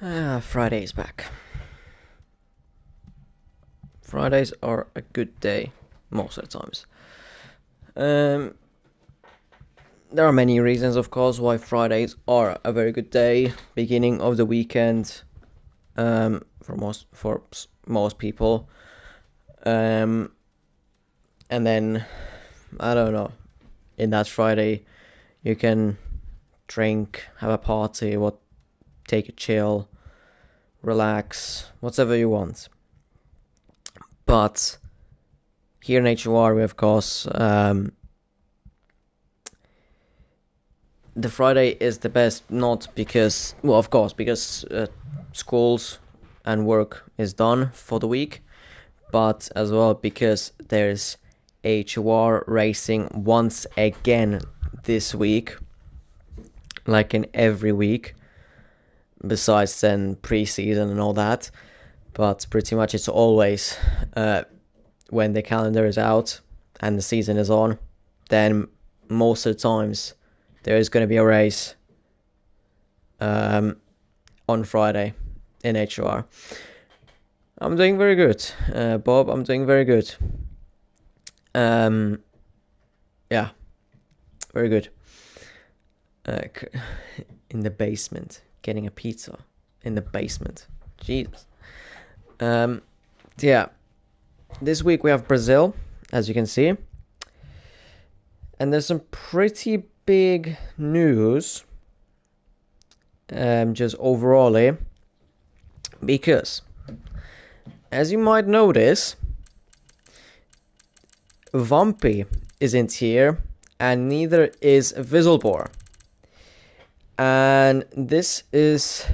Friday is back. Fridays are a good day most of the times. There are many reasons, of course, why Fridays are a very good day. Beginning of the weekend, for most people, and then I don't know. In that Friday, you can drink, have a party, take a chill, relax, whatever you want. But here in HOR, we of course, the Friday is the best, not because, well, of course, because schools and work is done for the week, but as well because there's HOR racing once again this week, like in every week, besides then pre-season and all that. But pretty much it's always when the calendar is out and the season is on, then most of the times there is going to be a race on Friday in HOR. I'm doing very good, Bob. I'm doing very good. Yeah, very good. In the basement, getting a pizza in the basement. Jesus. Yeah, this week we have Brazil, as you can see, and there's some pretty big news, just overall, because, as you might notice, Vampi isn't here, and neither is VisileBoar. And this is,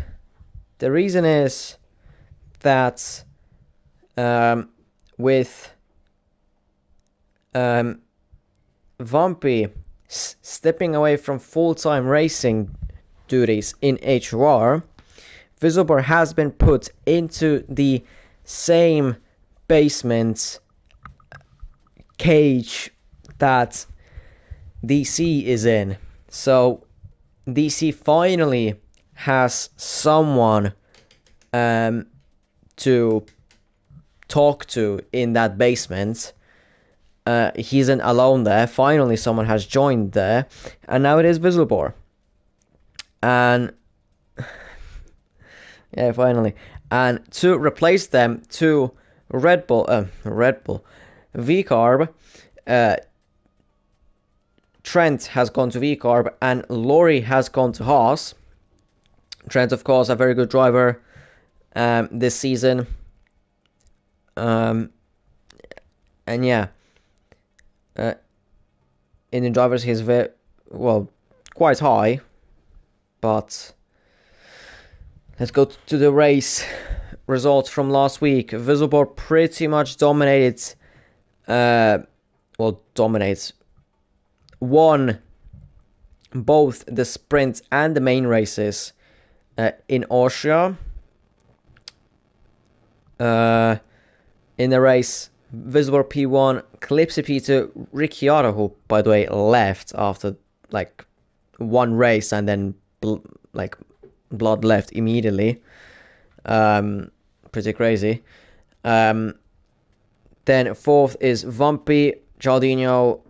the reason is that with Vampi stepping away from full-time racing duties in HOR, VisileBoar has been put into the same basement cage that DC is in. So DC finally has someone to talk to in that basement. He isn't alone there. Finally someone has joined there, and now it is VisileBoar. And yeah, finally. And to replace them, to Red Bull VCarb, Trent has gone to VCarb and Laurie has gone to Haas. Trent, of course, a very good driver this season. And yeah, in the drivers he's quite high. But let's go to the race results from last week. VisileBoar pretty much dominates. Won both the sprint and the main races in Austria. In the race, VisileBoar P1, Clipsy P2, Ricciardo, who by the way left after like one race and then blood left immediately. Pretty crazy. Then fourth is Vampi, Giardino,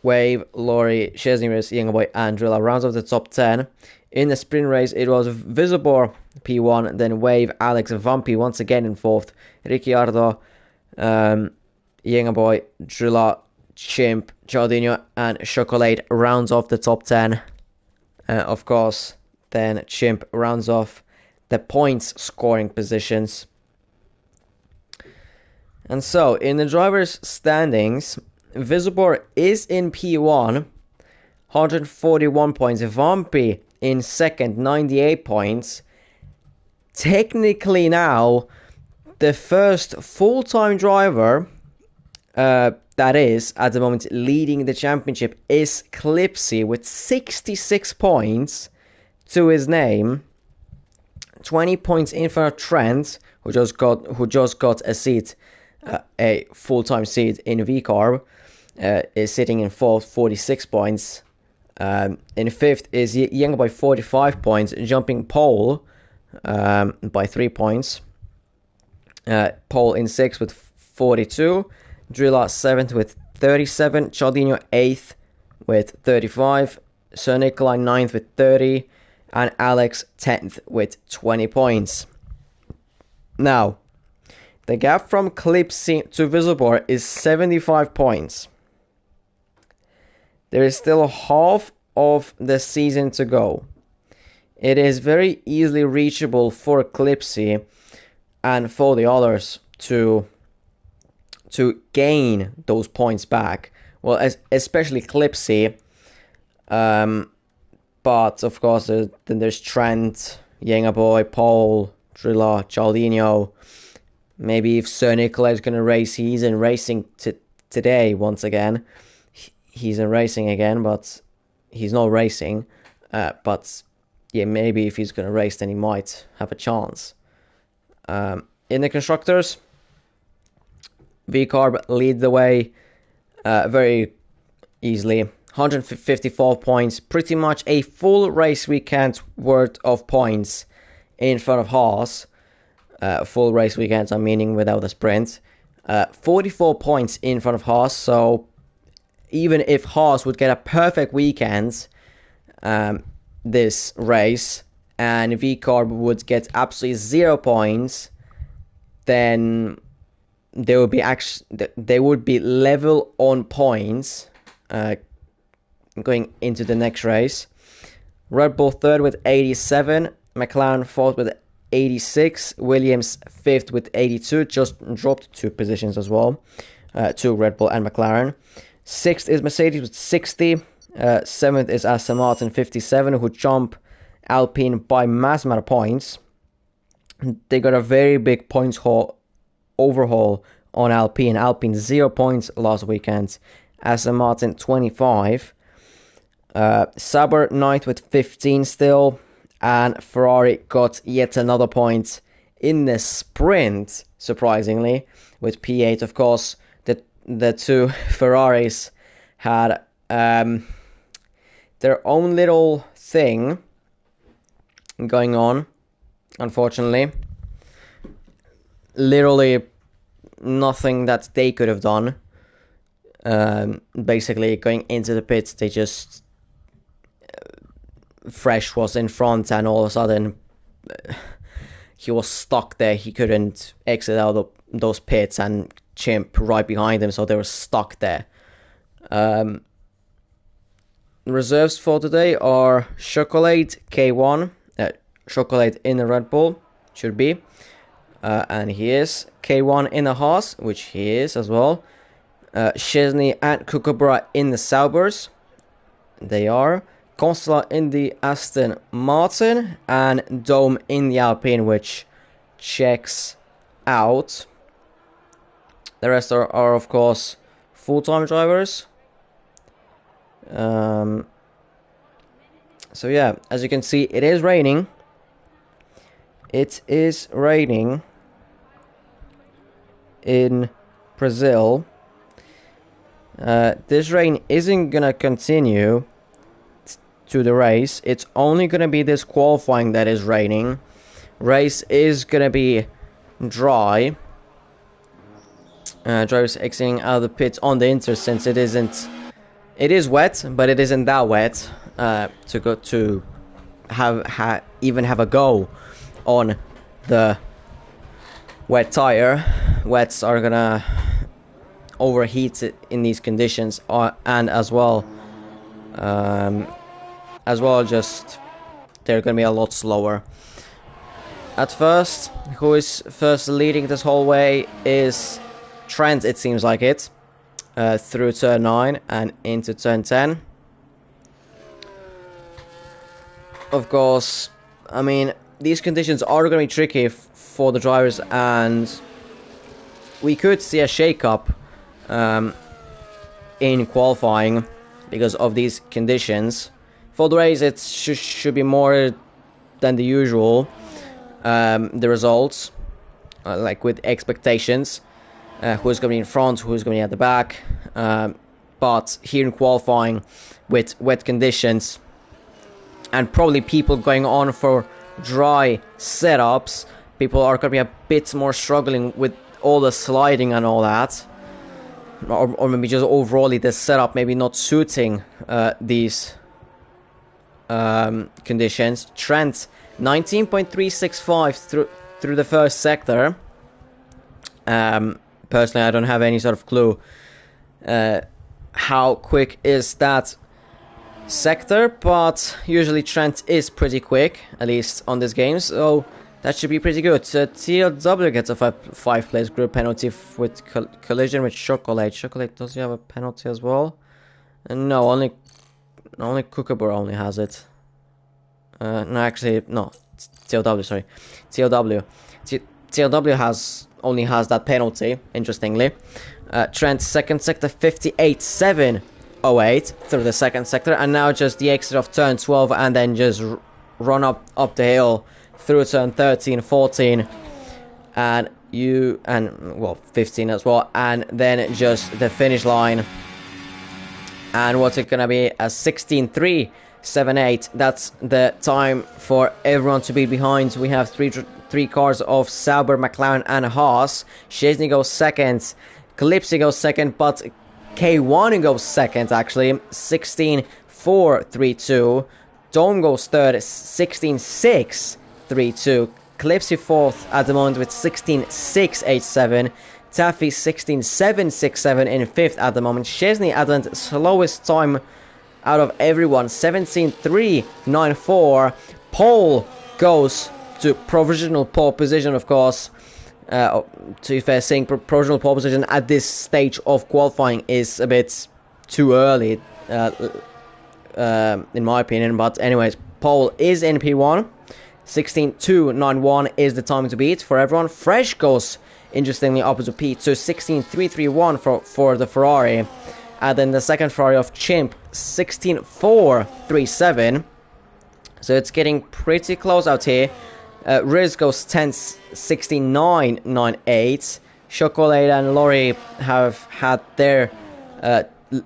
Wave, Laurie, Chesney-Reyes, Youngboy, and Drilla. Rounds of the top 10. In the sprint race, it was VisileBoar P1, then Wave, Alex, Vampi once again in fourth. Ricciardo, Youngboy, Drilla, Chimp, Giardino, and Chocolate rounds off the top 10. Of course, then Chimp rounds off the points scoring positions. And so, in the drivers' standings, VisileBoar is in P1, 141 points. Vampi in second, 98 points. Technically now, the first full-time driver that is, at the moment, leading the championship is Clipsy with 66 points to his name. 20 points in front of Trent, who just got a seat, a full-time seat in VCarb, is sitting in fourth, 46 points. In fifth is Young by 45 points, jumping pole by 3 points. Paul in 6th with 42. Drilla 7th with 37. Cialdino 8th with 35. Sir Nikolai 9th with 30. And Alex 10th with 20 points. Now, the gap from Clipsy to VisileBoar is 75 points. There is still half of the season to go. It is very easily reachable for Clipsy and for the others to gain those points back. Well, especially Clipsy. But of course, then there's Trent, Yengaboy, Paul, Drilla, Cialdino. Maybe if Sir Nikolai is going to race, he's in racing today once again. He's in racing again, but he's not racing. But yeah, maybe if he's going to race, then he might have a chance. In the constructors, VCarb lead the way very easily. 154 points, pretty much a full race weekend worth of points in front of Haas. Full race weekends, I'm meaning without a sprint. 44 points in front of Haas, so even if Haas would get a perfect weekend this race, and VCarb would get absolutely 0 points, then they would be level on points going into the next race. Red Bull 3rd with 87, McLaren 4th with 86, Williams 5th with 82, just dropped 2 positions as well, to Red Bull and McLaren. 6th is Mercedes with 60, 7th is Aston Martin 57, who jump Alpine by mass amount of points. They got a very big points overhaul on Alpine. Alpine 0 points last weekend, Aston Martin 25. Sauber 9th with 15 still, and Ferrari got yet another point in the sprint, surprisingly, with P8. Of course, the 2 Ferraris had their own little thing going on, unfortunately. Literally nothing that they could have done. Basically, going into the pits, they just... Fresh was in front, and all of a sudden he was stuck there. He couldn't exit out of those pits, and Chimp right behind him, so they were stuck there. Reserves for today are Chocolate K1, Chocolate in the Red Bull, should be, and he is. K1 in the Haas, which he is as well. Chesney and Kookaburra in the Saubers, they are. Consola in the Aston Martin, and Dome in the Alpine, which checks out. The rest are of course full-time drivers. So yeah, as you can see, it is raining. It is raining in Brazil. This rain isn't gonna continue to the race. It's only gonna be this qualifying that is raining. Race is gonna be dry. Drivers exiting out of the pits on the inter, since it isn't. It is wet, but it isn't that wet to go to even have a go on the wet tire. Wets are gonna overheat it in these conditions, and as well just they're gonna be a lot slower. At first, who is first leading this whole way is Trent, it seems like it, through turn 9 and into turn 10. Of course, I mean, these conditions are going to be tricky for the drivers, and we could see a shake-up in qualifying because of these conditions. For the race, it should be more than the usual, the results, like with expectations. Who's going to be in front, who's going to be at the back. But here in qualifying, with wet conditions, and probably people going on for dry setups, people are going to be a bit more struggling with all the sliding and all that. Or maybe just overall the setup maybe not suiting these conditions. Trent 19.365 through the first sector. Personally, I don't have any sort of clue how quick is that sector, but usually Trent is pretty quick, at least on this game, so that should be pretty good. TLW gets a 5-place group penalty with collision with Chocolate. Chocolate, does he have a penalty as well? No, only Kookaburra only has it. No, actually, no. TLW, sorry. TLW. TLW only has that penalty, interestingly. Trent, second sector, 58.708 through the second sector, and now just the exit of turn 12, and then just run up the hill through turn 13, 14, and 15 as well, and then just the finish line. And what's it gonna be? A 16.378. That's the time for everyone to be behind. We have three cars of Sauber, McLaren, and Haas. Chesney goes second. Calypso goes second, but K1 goes second actually. 16.432. Dome goes third. 16.632. Calypso fourth at the moment with 16.687. Taffy 16.767 in fifth at the moment. Chesney at the slowest time out of everyone, 17.394. Pole goes to provisional pole position, of course. To be fair, saying provisional pole position at this stage of qualifying is a bit too early, in my opinion. But anyways, pole is in P1. 16.291 is the time to beat for everyone. Fresh goes, interestingly, up to P2. 16.331 for the Ferrari. And then the second Ferrari of Chimp, 16.437. So it's getting pretty close out here. Riz goes 16.998. Chocolate and Lorry have had their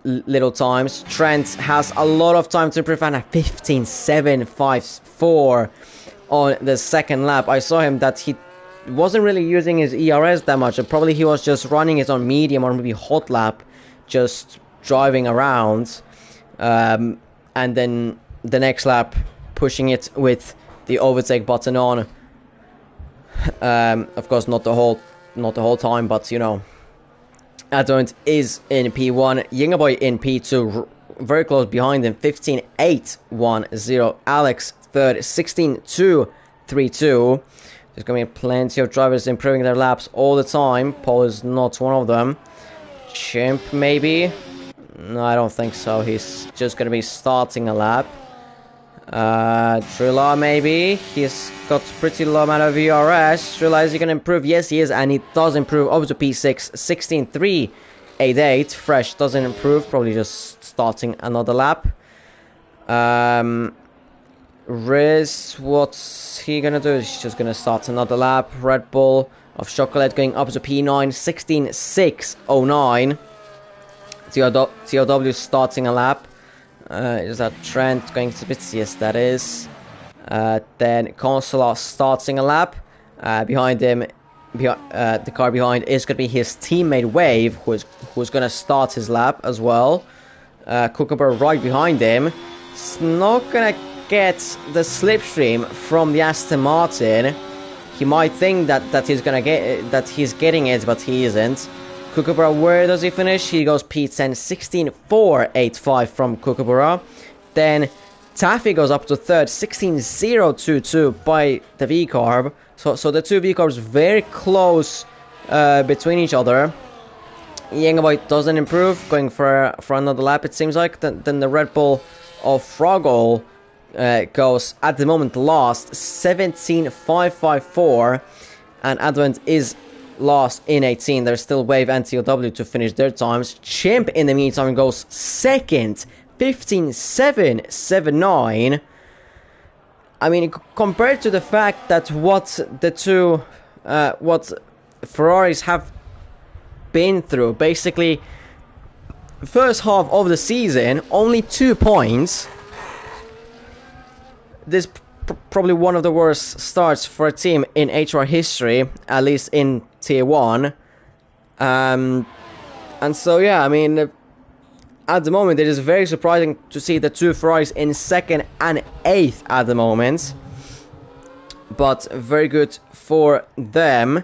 little times. Trent has a lot of time to improve, and a 15.754 on the second lap. I saw him that he wasn't really using his ERS that much. Probably he was just running it on medium or maybe hot lap, just driving around, and then the next lap pushing it with the overtake button on. Of course, not the whole time, but you know. Adorant is in P1. Yingaboy in P2, very close behind him. 15.810. Alex third, 16.232. There's going to be plenty of drivers improving their laps all the time. Paul is not one of them. Chimp, maybe? No, I don't think so. He's just going to be starting a lap. Trilla, maybe? He's got pretty low amount of VRS. Trilla, is he going to improve? Yes, he is, and he does improve over to P6. 16.388. Fresh doesn't improve. Probably just starting another lap. Riz, what's he gonna do? He's just gonna start another lap. Red Bull of Chocolate going up to P9, 16.609. TOW starting a lap. Is that Trent going to bits? Yes, that is. Then Consular starting a lap. Behind him, the car behind is gonna be his teammate Wave, who's gonna start his lap as well. Kookaburra right behind him. It's not gonna get the slipstream from the Aston Martin. He might think that he's gonna get that he's getting it, but he isn't. Kookaburra, where does he finish? He goes P10, 16.485 from Kookaburra. Then Taffy goes up to third, 16.022 by the V-Carb. So the two V-Carbs very close between each other. Yangaboy doesn't improve, going for another lap, it seems like. Then the Red Bull of Froggle goes at the moment last, 17.554, and Advent is last in 18. There's still Wave and TOW to finish their times. Chimp in the meantime goes second, 15.779. I mean, compared to the fact that what Ferraris have been through, basically first half of the season, only 2 points. This probably one of the worst starts for a team in HR history, at least in Tier 1. And so, yeah, I mean, at the moment, it is very surprising to see the two Ferraris in 2nd and 8th at the moment. But very good for them.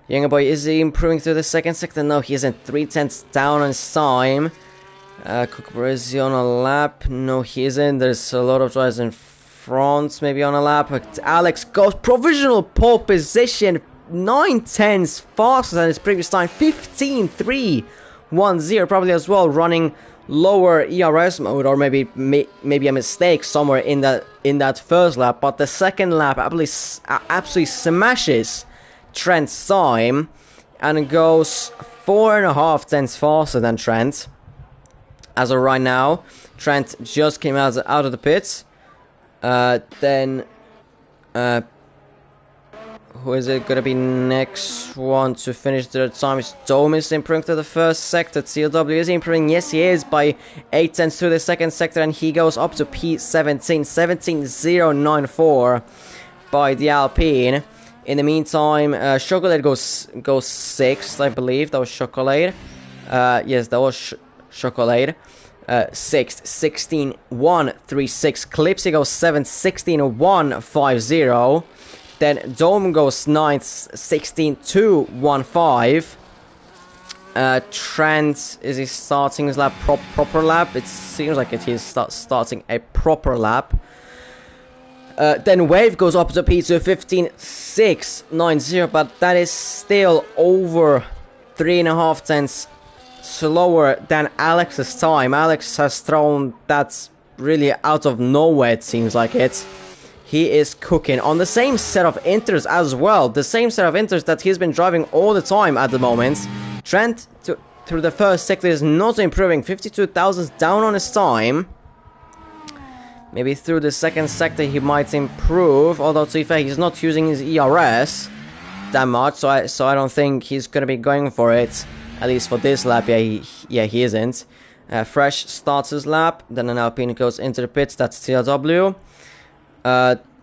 Younger Boy, is he improving through the 2nd sector? No, he isn't. 3/10 down on his time. Kookaburra, is he on a lap? No, he isn't. There's a lot of drivers in front, maybe on a lap. But Alex goes provisional pole position. 9/10 faster than his previous time. 15.310, probably as well running lower ERS mode, or maybe a mistake somewhere in that first lap. But the second lap absolutely smashes Trent's time and goes 4.5 tenths faster than Trent. As of right now, Trent just came out of the pits. Then who is it gonna be next one to finish their time? Is Dome is improving to the first sector. CLW is improving. Yes, he is by 8 tenths through the 2nd sector, and he goes up to P17, 17.094 by the Alpine. In the meantime, Chocolate goes 6th, I believe. That was Chocolate. Yes, that was Chocolate. 6th, 16.136. Clipsy goes 7th, 16.150. Then Dome goes 9th, 16.215. Trent, is he starting his lap proper lap? It seems like he's starting a proper lap. Then Wave goes up to P2, 15.690, but that is still over 3.5 tenths slower than Alex's time. Alex has thrown that really out of nowhere, it seems like it. He is cooking on the same set of inters as well. The same set of inters that he's been driving all the time at the moment. Trent, through the first sector, is not improving. 52 thousandths down on his time. Maybe through the 2nd sector he might improve. Although, to be fair, he's not using his ERS that much. So I don't think he's going to be going for it. At least for this lap, he isn't. Fresh starts his lap. Then an Alpine goes into the pits. That's TLW.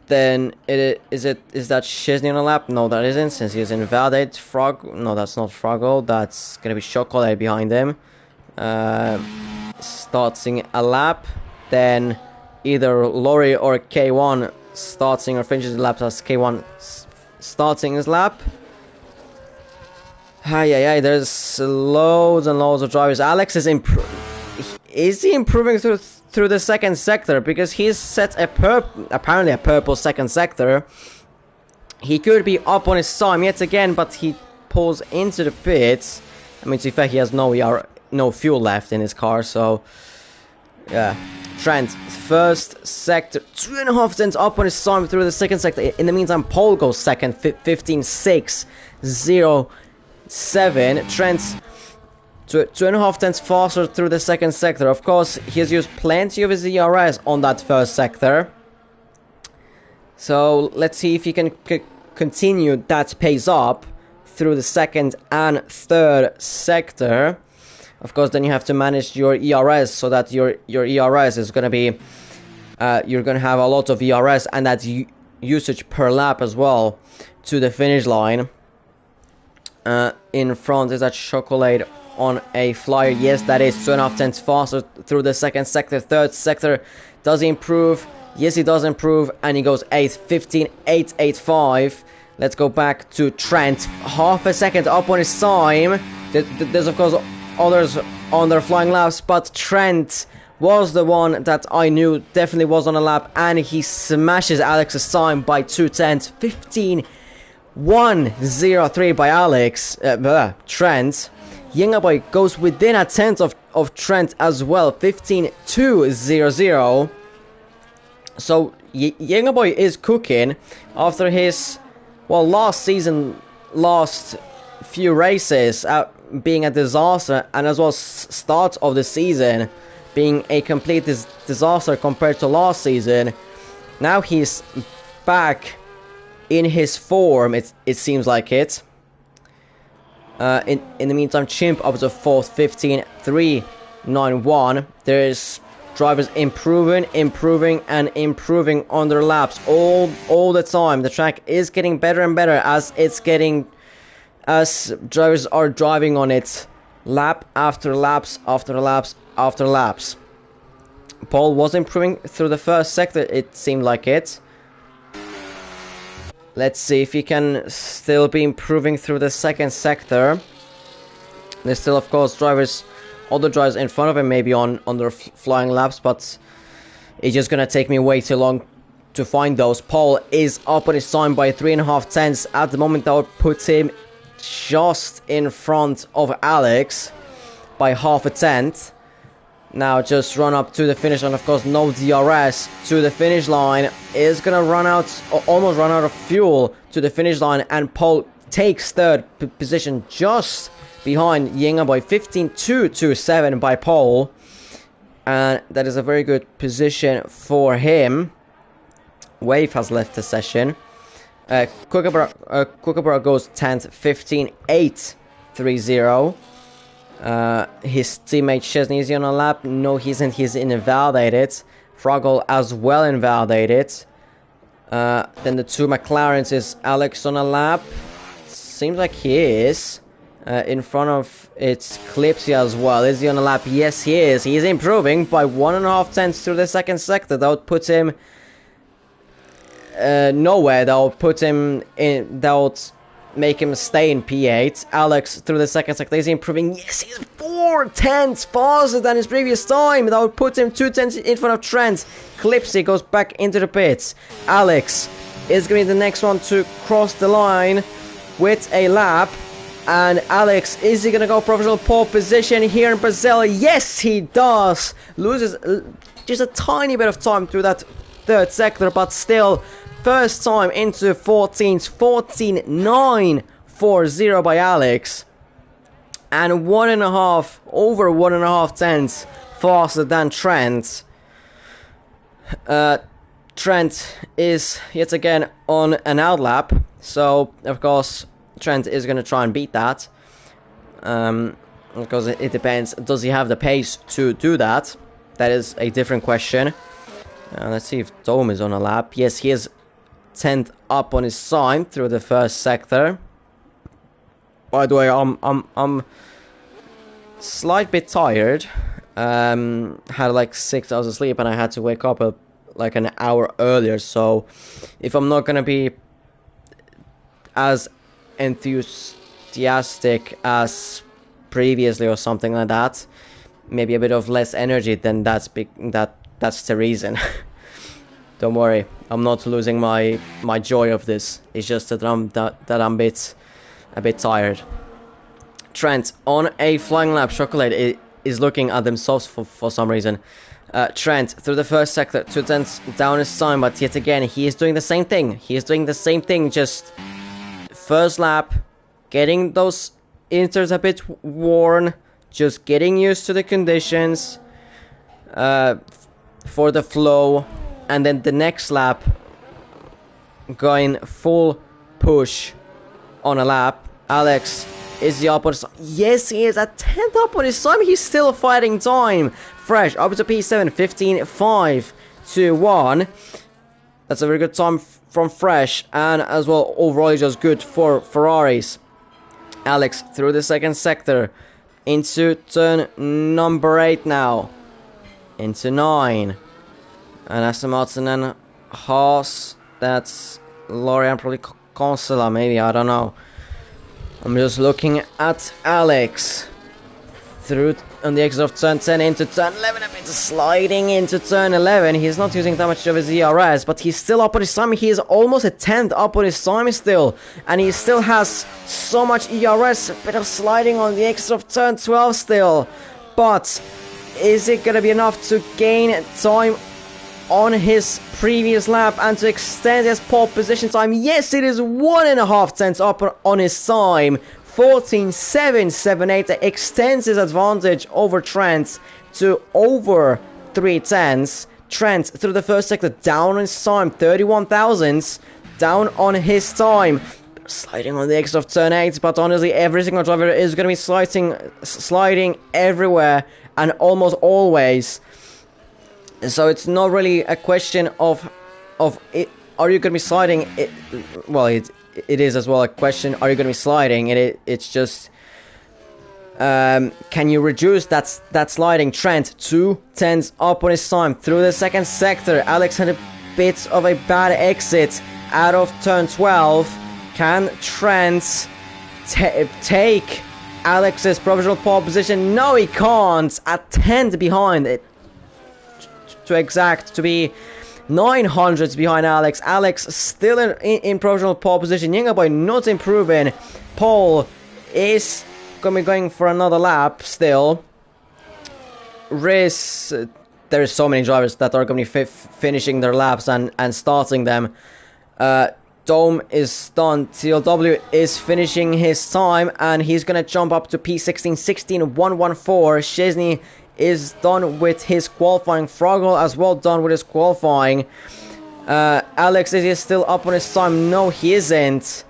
Then is that Shizney on a lap? No, that isn't, since he's invalid. No, that's not Froggle. That's gonna be Chocolate behind him. Starting a lap. Then either Laurie or K1 starting or finishes the lap as K1 starting his lap. There's loads and loads of drivers. Alex is Is he improving through the 2nd sector? Because he's set apparently a purple 2nd sector. He could be up on his time yet again, but he pulls into the pits. I mean, to be fair, he has no fuel left in his car, so yeah. Trent, 1st sector, 2.5 tenths up on his time through the 2nd sector. In the meantime, Paul goes 2nd, 15.607. Trent's 2.5 tenths faster through the 2nd sector. Of course, he's used plenty of his ERS on that 1st sector. So let's see if he can continue that pace up through the 2nd and 3rd sector. Of course, then you have to manage your ERS so that your ERS is going to be... you're going to have a lot of ERS, and that's usage per lap as well to the finish line. In front is that Chocolate on a flyer. Yes, that is 2.5 tenths faster through the 2nd sector. 3rd sector, does he improve? Yes, he does improve, and he goes 8th, 15.885. Let's go back to Trent. Half a second up on his time. There's, of course, others on their flying laps, but Trent was the one that I knew definitely was on a lap, and he smashes Alex's time by 2 tenths. 15.103 by Alex. Trent. Younger Boy goes within a tenth of Trent as well. 15.200. So Younger Boy is cooking after his last few races being a disaster, and as well start of the season being a complete disaster compared to last season. Now he's back in his form, it seems like it. In the meantime, Chimp up to 4th, 15.391. There's drivers improving and improving on their laps all the time. The track is getting better and better as drivers are driving on it lap after laps after laps after laps. Paul was improving through the first sector, it seemed like it. Let's see if he can still be improving through the second sector. There's still, of course, other drivers in front of him, maybe on their flying laps, but it's just gonna take me way too long to find those. Paul is up on his time by 3.5 tenths at the moment. That would put him just in front of Alex by 0.5 tenth. Now just run up to the finish line. Of course, no DRS to the finish line. Is gonna almost run out of fuel to the finish line, and Paul takes third position just behind Yinga by 15.227 by Paul, and that is a very good position for him. Wave has left the session. Kookaburra goes 10th, 15.830. His teammate Chesney, is he on a lap? No, he isn't. He's invalidated. Froggle as well invalidated. Then the two McLarens, is Alex on a lap? Seems like he is. In front of it's Clipsy as well. Is he on a lap? Yes, he is. He is improving by 1.5 tenths through the second sector. That would put him nowhere. That would put him in. That would make him stay in P8. Alex through the second sector. Is he improving? Yes, he's 4 tenths faster than his previous time. That would put him 2 tenths in front of Trent. Clipsy goes back into the pits. Alex is going to be the next one to cross the line with a lap. And Alex, is he going to go professional pole position here in Brazil? Yes, he does. Loses just a tiny bit of time through that third sector, but still, first time into 14s, 14.940 by Alex. And over 1.5 tenths faster than Trent. Trent is yet again on an outlap, so of course Trent is going to try and beat that, because it depends. Does he have the pace to do that? That is a different question. Let's see if Dome is on a lap. Yes, he is 10th up on his time through the first sector. By the way, I'm slight bit tired. Had like 6 hours of sleep, and I had to wake up like an hour earlier. So if I'm not gonna be as enthusiastic as previously or something like that, maybe a bit of less energy, then that's the reason. Don't worry, I'm not losing my joy of this. It's just that I'm a bit tired. Trent on a flying lap. Chocolate is looking at themselves for some reason. Trent through the first sector, 2 tenths down his time, but yet again he is doing the same thing. Just first lap, getting those inters a bit worn, just getting used to the conditions for the flow, and then the next lap going full push on a lap. Alex, is he up on his time? Yes, he is at 10th up on his time. He's still fighting time. Fresh up to P7, 15.521. That's a very good time from Fresh, and as well overall it's just good for Ferraris. Alex through the second sector into turn number 8 now, into 9, and Aston Martin and Haas. That's Lorian, probably Consola, maybe, I don't know. I'm just looking at Alex through on the exit of turn 10 into turn 11, a bit sliding into turn 11. He's not using that much of his ERS, but he's still up on his time. He is almost a 10th up on his time still, and he still has so much ERS, a bit of sliding on the exit of turn 12 still. But is it going to be enough to gain time on his previous lap and to extend his pole position time? Yes, it is 1.5 tenths up on his time. 14.778. That extends his advantage over Trent to over 3 tenths. Trent through the first sector down on his time, 31 thousandths down on his time. Sliding on the exit of turn 8, but honestly every single driver is going to be sliding everywhere and almost always. So it's not really a question of it, are you going to be sliding it. Well, it is as well a question, are you going to be sliding it's just can you reduce that sliding trend? 2 tenths up on his time through the second sector. Alex had a bit of a bad exit out of turn 12. Can Trent take Alex's provisional pole position? No, he can't. A tenth behind it. To be 900s behind Alex. Alex still in provisional pole position. Yingaboy not improving. Paul is going to be going for another lap still. Riz, there's so many drivers that are going to be finishing their laps and starting them. Dome is done. TLW is finishing his time and he's going to jump up to P16, 16.114. Chesney is done with his qualifying. Froggle as well done with his qualifying. Alex, is he still up on his time? No, he isn't.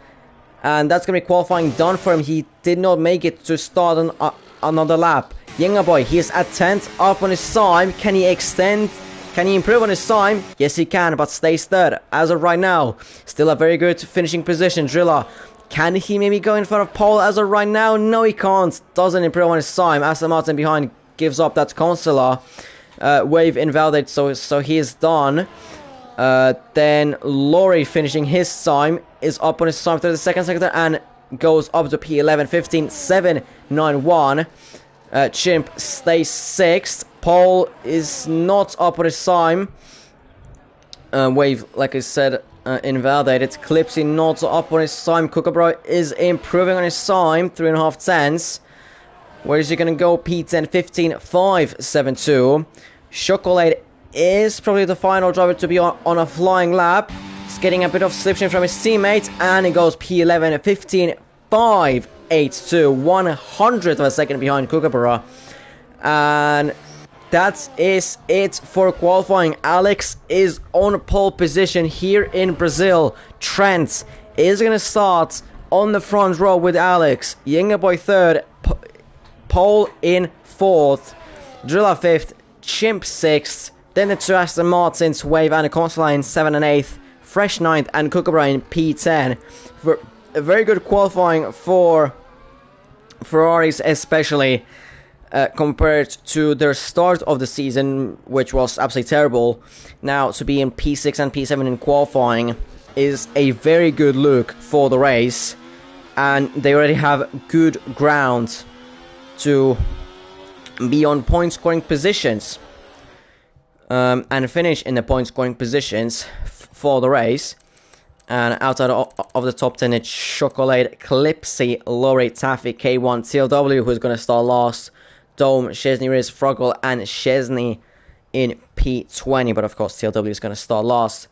And that's going to be qualifying done for him. He did not make it to start on another lap. Yingaboy, he's at 10th up on his time. Can he extend? Can he improve on his time? Yes, he can, but stays third as of right now. Still a very good finishing position. Drilla, can he maybe go in front of Paul as of right now? No, he can't. Doesn't improve on his time. Aston Martin behind gives up. That's Consular. Wave invalidated, so he is done. Then Laurie finishing his time is up on his time through the second sector and goes up to P11, 15, 7, 9, 1. Chimp stays 6th. Paul is not up on his time. Wave, like I said, invalidated. Clipsy not up on his time. Kookaburra is improving on his time, 3.5 tenths. Where is he going to go? P10, 15, 5, 7, 2. Chocolate is probably the final driver to be on a flying lap. He's getting a bit of slipstream from his teammate, and he goes P11, 15, 5, 8, 2. 100th of a second behind Kookaburra. And that is it for qualifying. Alex is on pole position here in Brazil. Trent is going to start on the front row with Alex. Yingaboy 3rd. Paul in 4th. Drilla 5th. Chimp 6th. Then the two Aston Martins, Wave and Consular in 7th and 8th. Fresh 9th and Kookaburra in P10. For a very good qualifying for Ferraris, especially compared to their start of the season, which was absolutely terrible. Now to be in P6 and P7 in qualifying is a very good look for the race, and they already have good ground to be on point scoring positions and finish in the point scoring positions for the race. And outside of the top 10, it's Chocolate, Clipsy, Laurie, Taffy, K1, TLW, who's going to start last. Dome, Chesney, Riz, Froggle, and Chesney in P20. But of course, TLW is going to start last.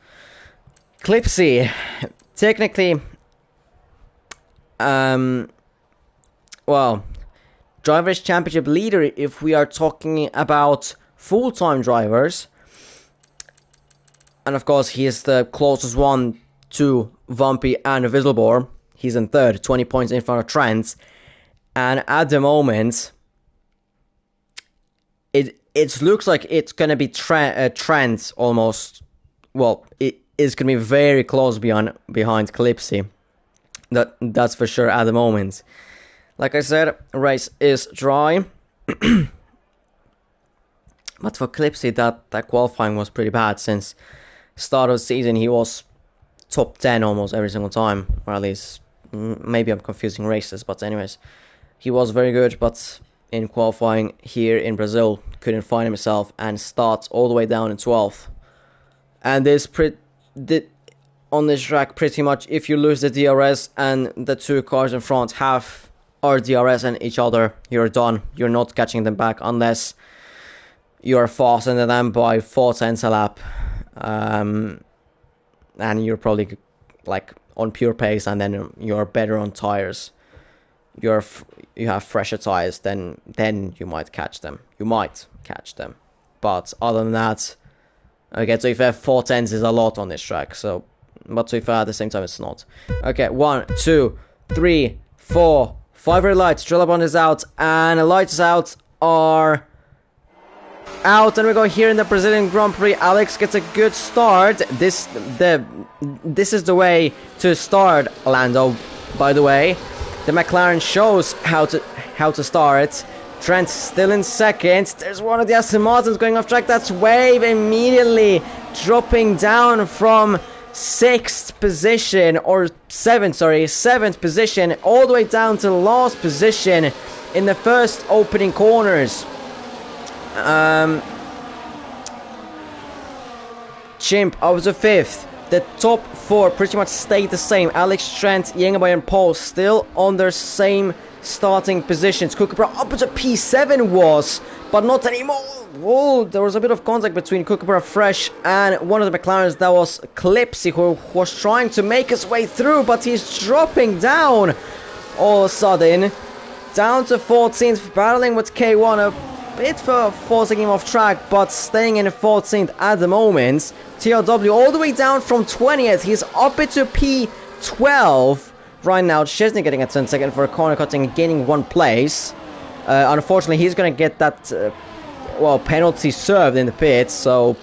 Clipsy, technically, well, Drivers' Championship leader if we are talking about full-time drivers. And of course, he is the closest one to Vampi and VisileBoar. He's in 3rd, 20 points in front of Trent. And at the moment, it looks like it's going to be Trent almost. Well, it is going to be very close behind Clipsy. That's for sure at the moment. Like I said, race is dry. But for Clipsy, that qualifying was pretty bad, since start of the season he was top 10 almost every single time. Or at least, maybe I'm confusing races, but anyways. He was very good, but in qualifying here in Brazil, couldn't find himself and starts all the way down in 12th. And on this track, pretty much, if you lose the DRS and the two cars in front have or DRS and each other, you're done. You're not catching them back unless you're faster than them by 4 tenths a lap. And you're probably like on pure pace, and then you're better on tires. You have fresher tires, then you might catch them. But other than that, okay, so if you have 4 tenths is a lot on this track. So, but so if at the same time it's not. Okay, 1, 2, 3, 4, 5 red lights. Drillabond is out, and the lights out are out, and we go here in the Brazilian Grand Prix. Alex gets a good start. This is the way to start, Lando. By the way, the McLaren shows how to start. Trent still in second. There's one of the Aston Martins going off track. That's Wave immediately dropping down from 6th position, or 7th position, all the way down to last position in the first opening corners. Chimp up to 5th. The top 4 pretty much stayed the same. Alex, Trent, Yengaboy and Paul still on their same starting positions. Kookaburra up to P7 was, but not anymore. Whoa, there was a bit of contact between Kookaburra Fresh and one of the McLarens. That was Clipsy, who was trying to make his way through, but he's dropping down all of a sudden. Down to 14th, battling with K1, a bit for forcing him off track, but staying in 14th at the moment. TRW all the way down from 20th. He's up into P12 right now. Chesney getting a 10-second for a corner cutting, gaining 1 place. Unfortunately, he's going to get that penalty served in the pits, so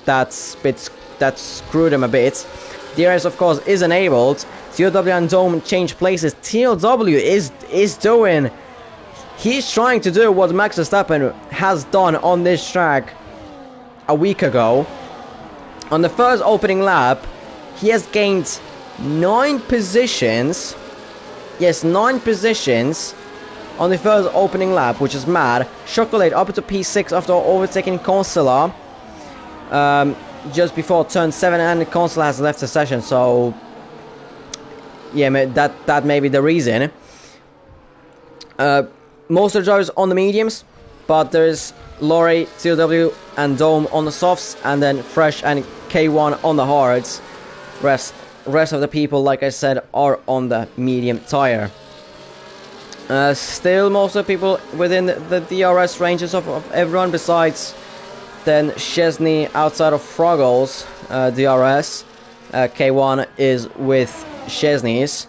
that screwed him a bit. DRS, of course, is enabled. TLW and Dome change places. TLW he's trying to do what Max Verstappen has done on this track a week ago. On the first opening lap, he has gained 9 positions. Yes, 9 positions on the first opening lap, which is mad. Chocolate up to P6 after overtaking Consuela just before turn 7, and Consuela has left the session, so yeah, that may be the reason. Most of the drivers on the mediums, but there's Laurie, TLW and Dome on the softs, and then Fresh and K1 on the hards. Rest of the people, like I said, are on the medium tire. Still most of the people within the DRS ranges of everyone, besides then Chesney outside of Froggles DRS. K1 is with Chesney's,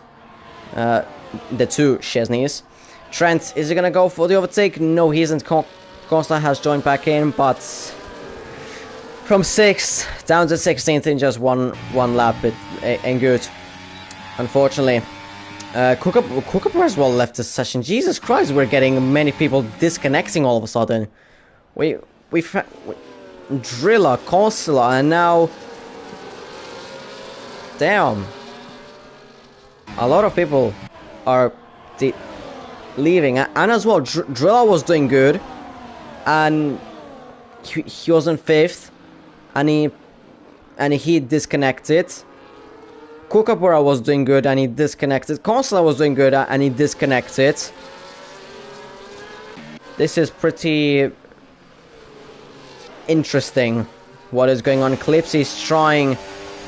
the 2 Chesney's. Trent, is he going to go for the overtake? No, he isn't. Costa has joined back in, but from 6th down to 16th in just one lap, it ain't good, unfortunately. Kookaburra as well left the session. Jesus Christ, we're getting many people disconnecting all of a sudden. We Drilla, Consuela, and now, damn, a lot of people are leaving. And as well, Drilla was doing good, and he was in 5th, and he disconnected. Kookaburra was doing good and he disconnected. Consuela was doing good and he disconnected. This is pretty interesting what is going on. Clipsy's trying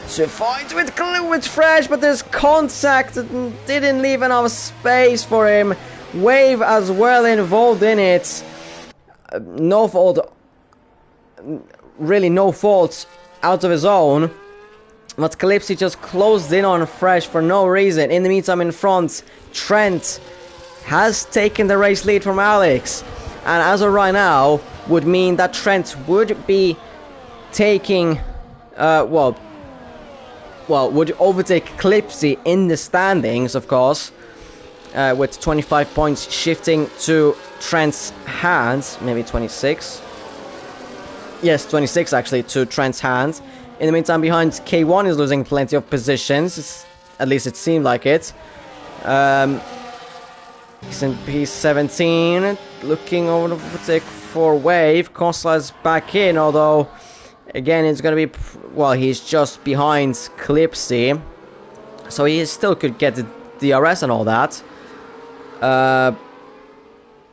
to fight with Fresh, but there's contact that didn't leave enough space for him. Wave as well involved in it. No fault, really no fault out of his own. But Calypsy just closed in on Fresh for no reason. In the meantime, in front, Trent has taken the race lead from Alex. And as of right now, would mean that Trent would be taking, would overtake Calypsy in the standings, of course. With 25 points shifting to Trent's hands. Maybe 26. Yes, 26 actually to Trent's hands. In the meantime, behind, K1 is losing plenty of positions. At least it seemed like it. He's in P17. Looking over the overtake for Wave. Consuela's back in, although, again, it's going to be... Well, he's just behind Clipsy. So he still could get the DRS and all that.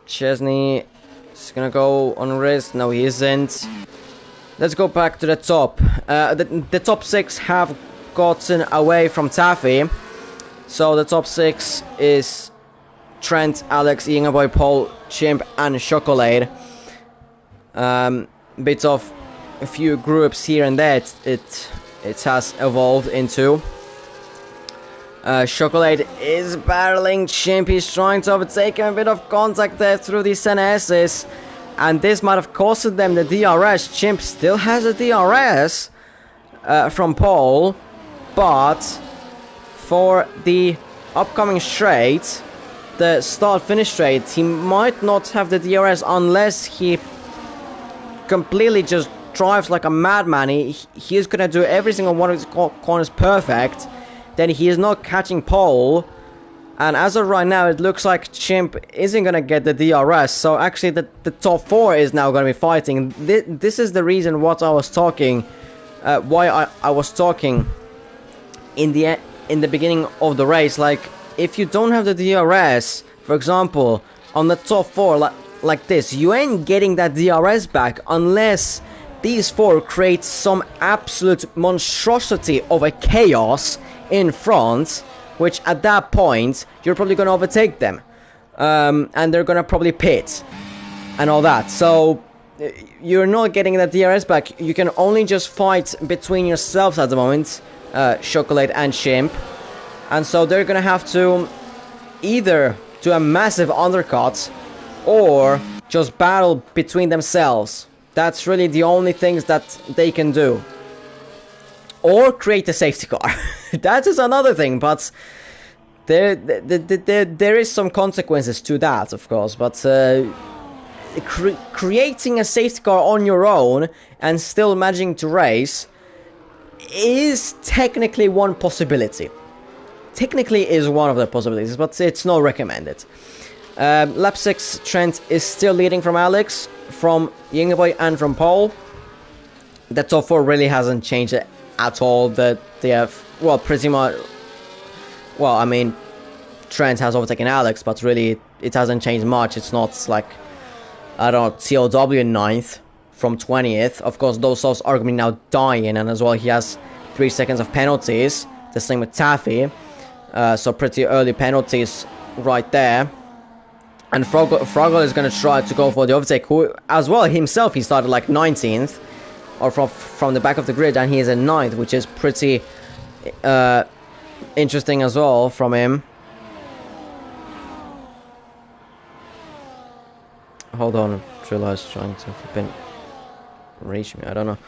Chesney is going to go on risk. No, he isn't. Let's go back to the top. The top 6 have gotten away from Taffy. So the top 6 is Trent, Alex, Boy, Paul, Chimp, and Chocolate. Bits of a few groups here and there it has evolved into. Chocolate is battling Chimp. He's trying to overtake him. A bit of contact there through the NS's. and this might have costed them the DRS. Chimp still has a DRS from pole, but for the upcoming straight, the start-finish straight, he might not have the DRS unless he completely just drives like a madman. He's gonna do every single one of his corners perfect. Then he is not catching pole, and as of right now, it looks like Chimp isn't gonna get the DRS. So actually, the top 4 is now gonna be fighting. This is the reason what I was talking, why I was talking in the beginning of the race. Like, if you don't have the DRS, for example, on the top 4, like this, you ain't getting that DRS back unless these 4 create some absolute monstrosity of a chaos in front, which at that point you're probably going to overtake them, and they're going to probably pit and all that. So you're not getting that DRS back. You can only just fight between yourselves at the moment, Chocolate and Chimp, and so they're going to have to either do a massive undercut or just battle between themselves. That's really the only things that they can do. Or create a safety car. That is another thing, but there is some consequences to that, of course. But creating a safety car on your own and still managing to race is technically one possibility. Technically is one of the possibilities, but it's not recommended. Lap 6, Trent is still leading from Alex, from Yingboy, and from pole. The top 4 really hasn't changed at all. That they have, well, pretty much. Well, I mean, Trent has overtaken Alex, but really it hasn't changed much. It's not like, I don't know, TOW 9th from 20th. Of course, those souls are going to be now dying, and as well he has 3 seconds of penalties. The same with Taffy. So pretty early penalties right there. And Froggle is going to try to go for the overtake, who, as well, himself, he started like 19th, or from the back of the grid, and he is in 9th, which is pretty interesting as well from him. Hold on, Trilla is trying to flipping reach me, I don't know.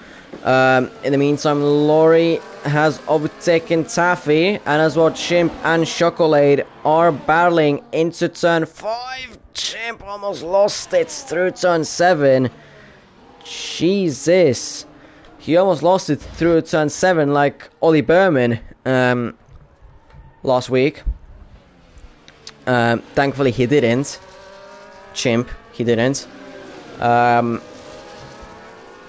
In the meantime, Laurie has overtaken Taffy, and as well Chimp and Chocolate are battling into turn 5. Chimp almost lost it through turn 7. Jesus, he almost lost it through turn 7 like Ollie Berman last week. Thankfully he didn't. Chimp, he didn't.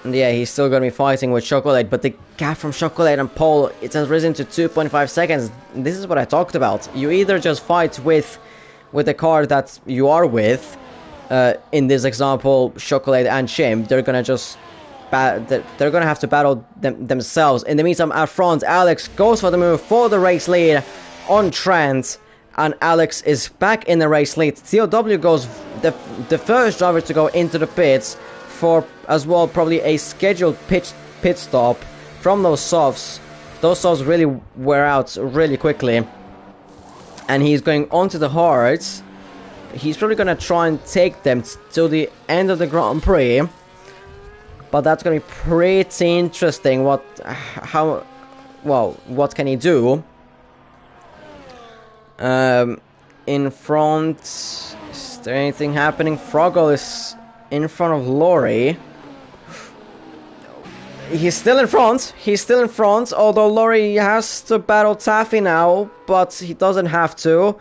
Yeah, he's still going to be fighting with Chocolate, but the gap from Chocolate and Pole, it has risen to 2.5 seconds. This is what I talked about. You either just fight with the car that you are with, in this example, Chocolate and Chimp. They're going to just they're going to have to battle themselves. In the meantime, at front, Alex goes for the move for the race lead on Trent, and Alex is back in the race lead. TOW goes the first driver to go into the pits for, as well, probably a scheduled pit stop from those softs. Those softs really wear out really quickly, and he's going onto the hards. He's probably going to try and take them to the end of the Grand Prix, but that's going to be pretty interesting. What can he do? In front, is there anything happening? Froggle is in front of Laurie. He's still in front. Although Laurie has to battle Taffy now, but he doesn't have to.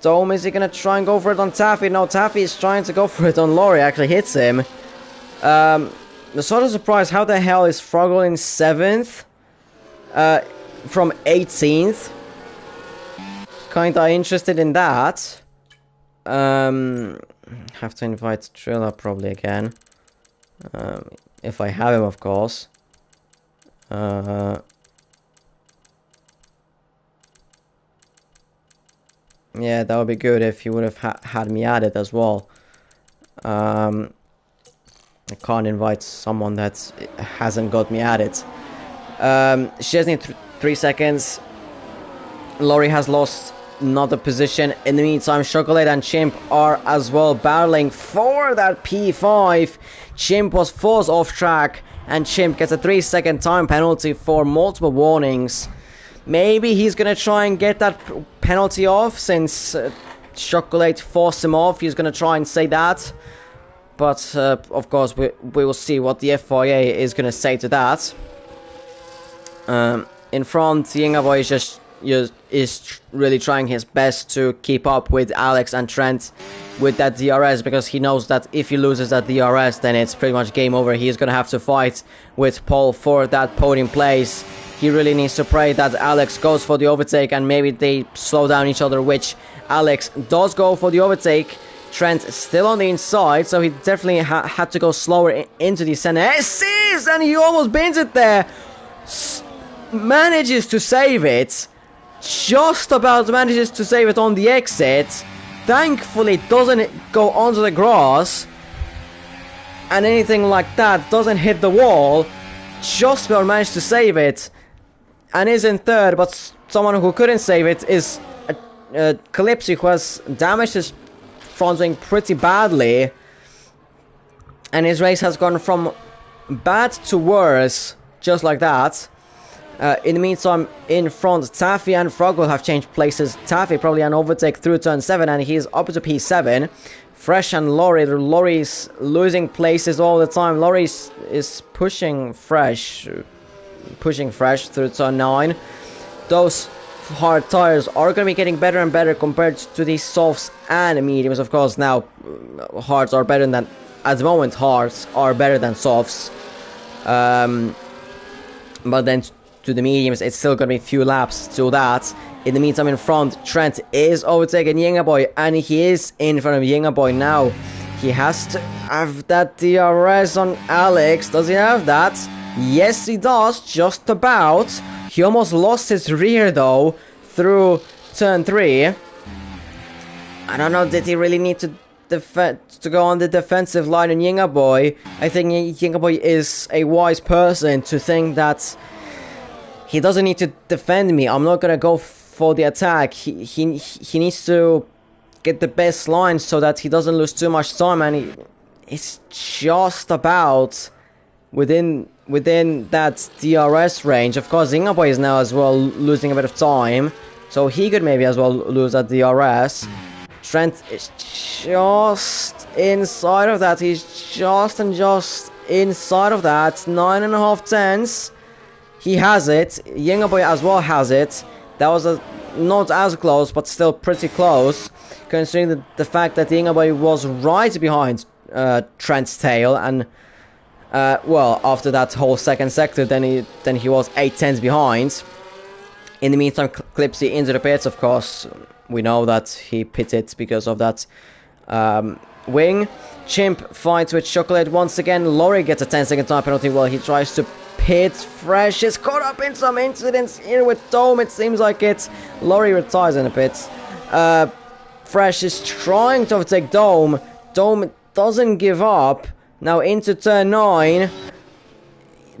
Dome, is he gonna try and go for it on Taffy? No, Taffy is trying to go for it on Laurie. Actually hits him. The sort of surprise, how the hell is Froggle in 7th? From 18th? Kinda interested in that. Have to invite Trilla probably again. If I have him, of course. Yeah, that would be good if you would have had me added as well. I can't invite someone that hasn't got me added. She has need 3 seconds. Laurie has lost another position. In the meantime, Chocolate and Chimp are as well battling for that P5. Chimp was forced off track, and Chimp gets a 3-second time penalty for multiple warnings. Maybe he's gonna try and get that penalty off, since Chocolate forced him off. He's gonna try and say that. But, of course, we will see what the FIA is gonna say to that. In front, Yingaboy is really trying his best to keep up with Alex and Trent with that DRS, because he knows that if he loses that DRS, then it's pretty much game over. He's gonna have to fight with Paul for that podium place. He really needs to pray that Alex goes for the overtake, and maybe they slow down each other, which Alex does go for the overtake. Trent still on the inside, so he definitely had to go slower into the center. And he almost bends it there. Manages to save it. Just about manages to save it on the exit. Thankfully, it doesn't go onto the grass. And anything like that doesn't hit the wall. Just about managed to save it. And is in third, but someone who couldn't save it is Calypso, who has damaged his front wing pretty badly, and his race has gone from bad to worse, just like that. In the meantime, in front, Taffy and Froggle have changed places. Taffy probably an overtake through turn 7, and he's up to P7. Fresh and Laurie's losing places all the time. Laurie is pushing Fresh through turn 9. Those hard tires are going to be getting better and better compared to these softs and mediums. Of course, now hards are better than, at the moment, hards are better than softs. But then to the mediums, it's still going to be a few laps to that. In the meantime, in front, Trent is overtaking Yingaboy, and he is in front of Yingaboy now. He has to have that DRS on Alex. Does he have that? Yes, he does, just about. He almost lost his rear, though, through turn 3. I don't know, did he really need to go on the defensive line in Yingaboy? I think Yingaboy is a wise person to think that he doesn't need to defend me. I'm not gonna go for the attack. He needs to get the best line so that he doesn't lose too much time, and it's just about within that DRS range. Of course, Yingaboy is now as well losing a bit of time, so he could maybe as well lose that DRS. Trent is just inside of that. He's just inside of that. 9.5 tenths. He has it. Yingaboy as well has it. That was not as close, but still pretty close, considering the fact that Yingaboy was right behind Trent's tail, and well, after that whole second sector, then he was 8 tenths behind. In the meantime, Clipsy into the pits, of course. We know that he pitted because of that wing. Chimp fights with Chocolate once again. Laurie gets a 10-second time penalty while he tries to pit. Fresh is caught up in some incidents here with Dome. It seems like it's Laurie retires in the pits. Fresh is trying to overtake Dome. Dome doesn't give up. Now into turn 9.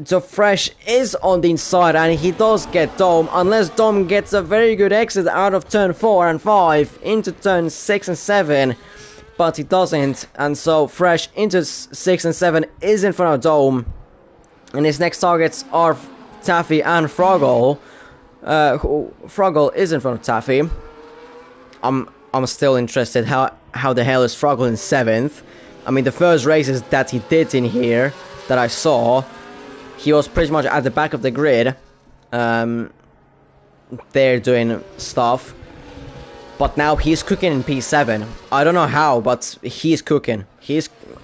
So Fresh is on the inside, and he does get Dome, unless Dome gets a very good exit out of turn 4 and 5 into turn 6 and 7, but he doesn't, and so Fresh into 6 and 7 is in front of Dome, and his next targets are Taffy and Froggle. Froggle is in front of Taffy. I'm still interested how the hell is Froggle in 7th. I mean, the first races that he did in here that I saw, he was pretty much at the back of the grid, there doing stuff, but now he's cooking in P7. I don't know how, but he's cooking.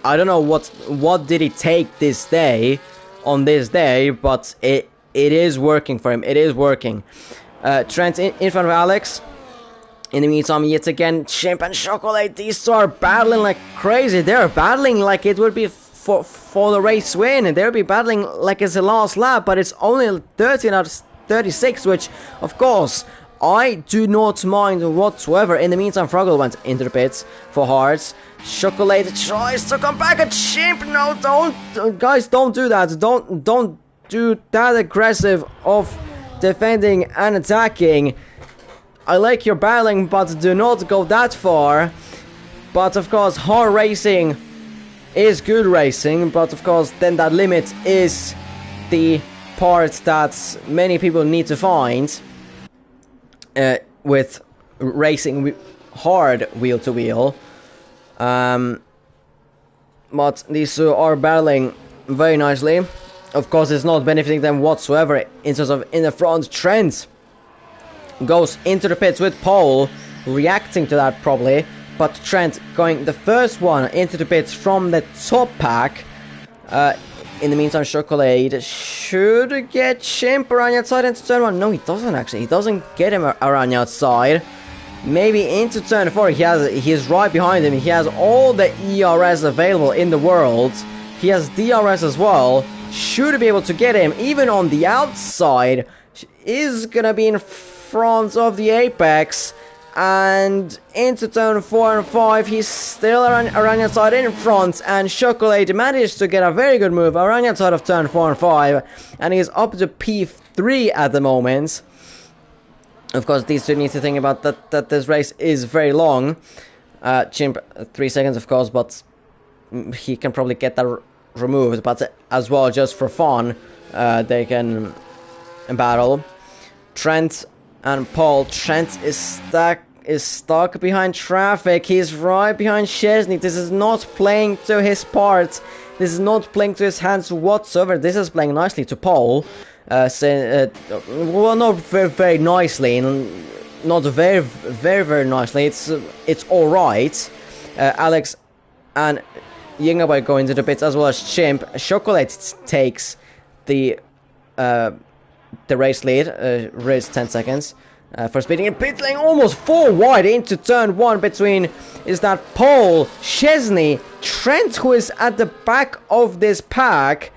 I don't know what did he take this day, on this day, but it is working for him. It is working. Trent in front of Alex. In the meantime, yet again, Chimp and Chocolate, these two are battling like crazy. They're battling like it would be for the race win. They'll be battling like it's the last lap, but it's only 13 out of 36, which, of course, I do not mind whatsoever. In the meantime, Froggle went into the pits for hearts. Chocolate tries to come back, and Chimp, no, don't, guys, don't do that. Don't do that aggressive of defending and attacking. I like your battling, but do not go that far. But of course, hard racing is good racing, but of course then that limit is the part that many people need to find with racing hard wheel to wheel. But these two are battling very nicely. Of course, it's not benefiting them whatsoever in terms of in the front. Trent goes into the pits with pole, reacting to that probably. But Trent going the first one into the pits from the top pack. In the meantime, Chocolate should get Chimp around the outside into turn 1. No, he doesn't actually. He doesn't get him around the outside. Maybe into turn 4. He's right behind him. He has all the ERS available in the world. He has DRS as well. Should be able to get him even on the outside. Is gonna be in front of the apex. And into turn 4 and 5, he's still around the outside in front, and Chocolate managed to get a very good move around the outside of turn 4 and 5, and he's up to P3 at the moment. Of course, these two need to think about that this race is very long. Chimp 3 seconds, of course, but he can probably get that removed, but as well, just for fun, they can battle. Trent and Paul. Trent is stuck behind traffic. He's right behind Chesney. This is not playing to his part. This is not playing to his hands whatsoever. This is playing nicely to Paul. Well, not very nicely. Not very nicely. It's all right. Alex and Yingaboy go into the pits as well as Chimp. Chocolate takes the race lead, race 10 seconds for speeding in pit lane, almost 4 wide into turn 1 between is that Paul, Chesney, Trent, who is at the back of this pack.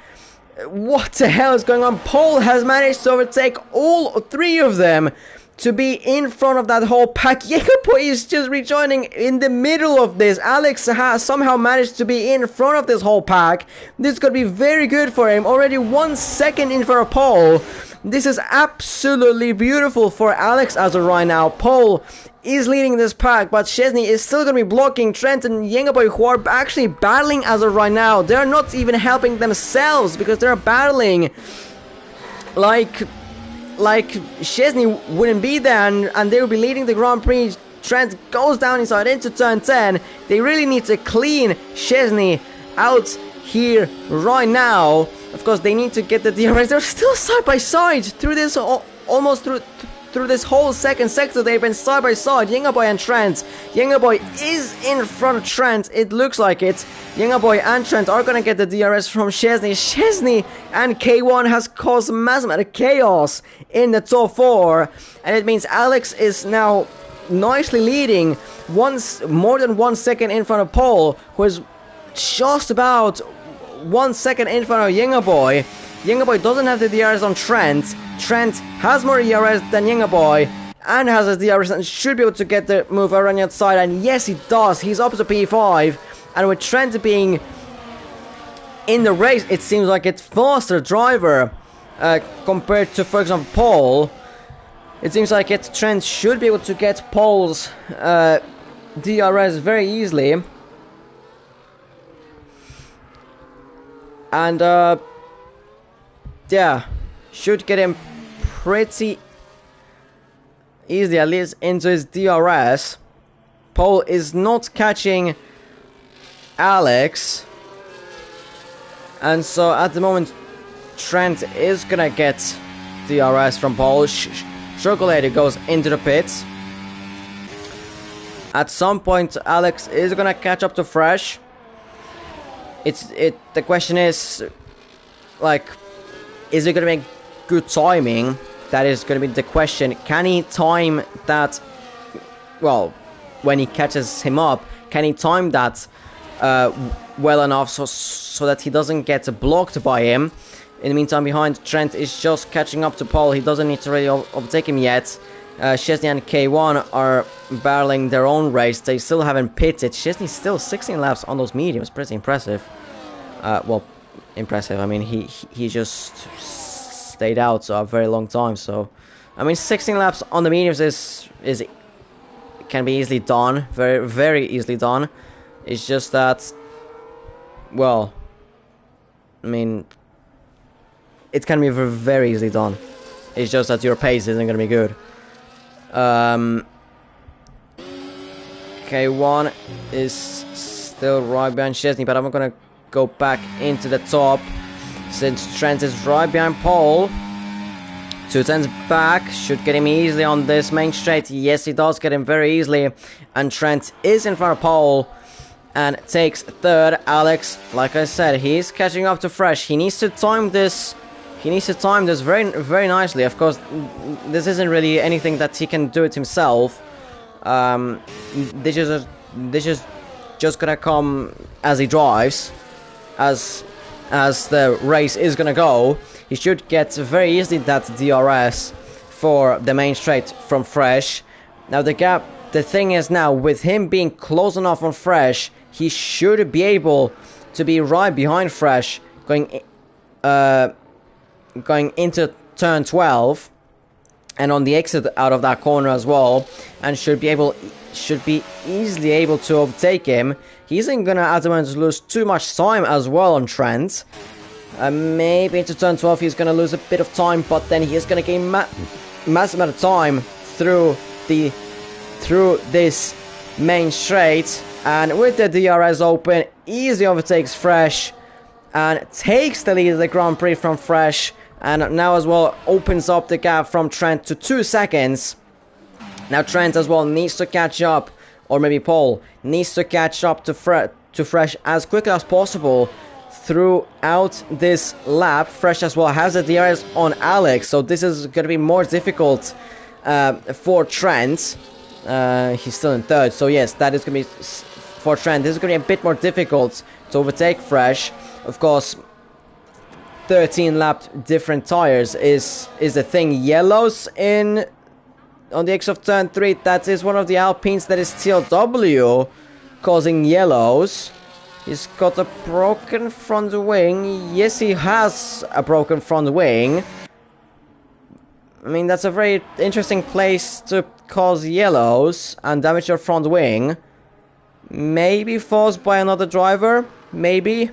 What the hell is going on? Paul has managed to overtake all 3 of them to be in front of that whole pack. Jacopo is just rejoining in the middle of this. Alex has somehow managed to be in front of this whole pack. This is going to be very good for him. Already 1 second in front of Paul. This is absolutely beautiful for Alex as of right now. Paul is leading this pack, but Chesney is still going to be blocking Trent and Yengaboy, who are actually battling as of right now. They're not even helping themselves because they're battling like Chesney wouldn't be there, and they will be leading the Grand Prix. Trent goes down inside into turn 10. They really need to clean Chesney out here right now. Of course, they need to get the DRS. They're still side by side through this almost through this whole second sector. They've been side by side, Yengaboy and Trent. Yengaboy is in front of Trent. It looks like it. Yengaboy and Trent are gonna get the DRS from Chesney. Chesney and K1 has caused massive amount of chaos in the top 4, and it means Alex is now nicely leading, more than 1 second in front of Paul, who is just about 1 second in front of Yengaboy. Yengaboy doesn't have the DRS on Trent. Trent has more DRS than Yengaboy and has a DRS and should be able to get the move around the outside, and yes, he does. He's up to P5, and with Trent being in the race, it seems like it's faster driver compared to, for example, Paul. It seems like Trent should be able to get Paul's DRS very easily. And yeah, should get him pretty easily, at least into his DRS. Paul is not catching Alex, and so at the moment Trent is gonna get DRS from Paul. Chocolate goes into the pits. At some point Alex is gonna catch up to Fresh. The question is, like, is it gonna make good timing? That is gonna be the question. Can he time that? Well, when he catches him up, can he time that well enough so that he doesn't get blocked by him? In the meantime, behind, Trent is just catching up to Paul. He doesn't need to really overtake him yet. Chesney and K1 are battling their own race. They still haven't pitted. Chesney's still 16 laps on those mediums. Pretty impressive. Well, impressive. I mean, he just stayed out a very long time, so I mean, 16 laps on the mediums can be easily done, very, very easily done. It's just that, well, I mean, it can be very easily done. It's just that your pace isn't going to be good. K1 is still right behind Chesney, but I'm going to go back into the top since Trent is right behind Paul. 2 tenths back, should get him easily on this main straight. Yes, he does get him very easily. And Trent is in front of Paul and takes third. Alex, like I said, he's catching up to Fresh. He needs to time this. He needs to time this very, very nicely. Of course, this isn't really anything that he can do it himself. This is just gonna come as he drives, as the race is gonna go. He should get very easily that DRS for the main straight from Fresh. Now the thing is now, with him being close enough on Fresh, he should be able to be right behind Fresh going into turn 12 and on the exit out of that corner as well, and should be easily able to overtake him. He isn't gonna at the moment lose too much time as well on Trent. Maybe into turn 12 he's gonna lose a bit of time, but then he is gonna gain massive amount of time through this main straight, and with the DRS open, easily overtakes Fresh and takes the lead of the Grand Prix from Fresh, and now as well opens up the gap from Trent to 2 seconds. Now Trent as well needs to catch up, or maybe Paul needs to catch up to Fresh as quickly as possible throughout this lap. Fresh as well has a DRS on Alex, so this is going to be more difficult for Trent. He's still in third, so yes, that is going to be for Trent. This is going to be a bit more difficult to overtake Fresh. Of course, 13 lap different tires is the thing. Yellows on the exit of turn 3. That is one of the Alpines that is TLW causing yellows. He's got a broken front wing. Yes, he has a broken front wing. I mean, that's a very interesting place to cause yellows and damage your front wing. Maybe forced by another driver. Maybe.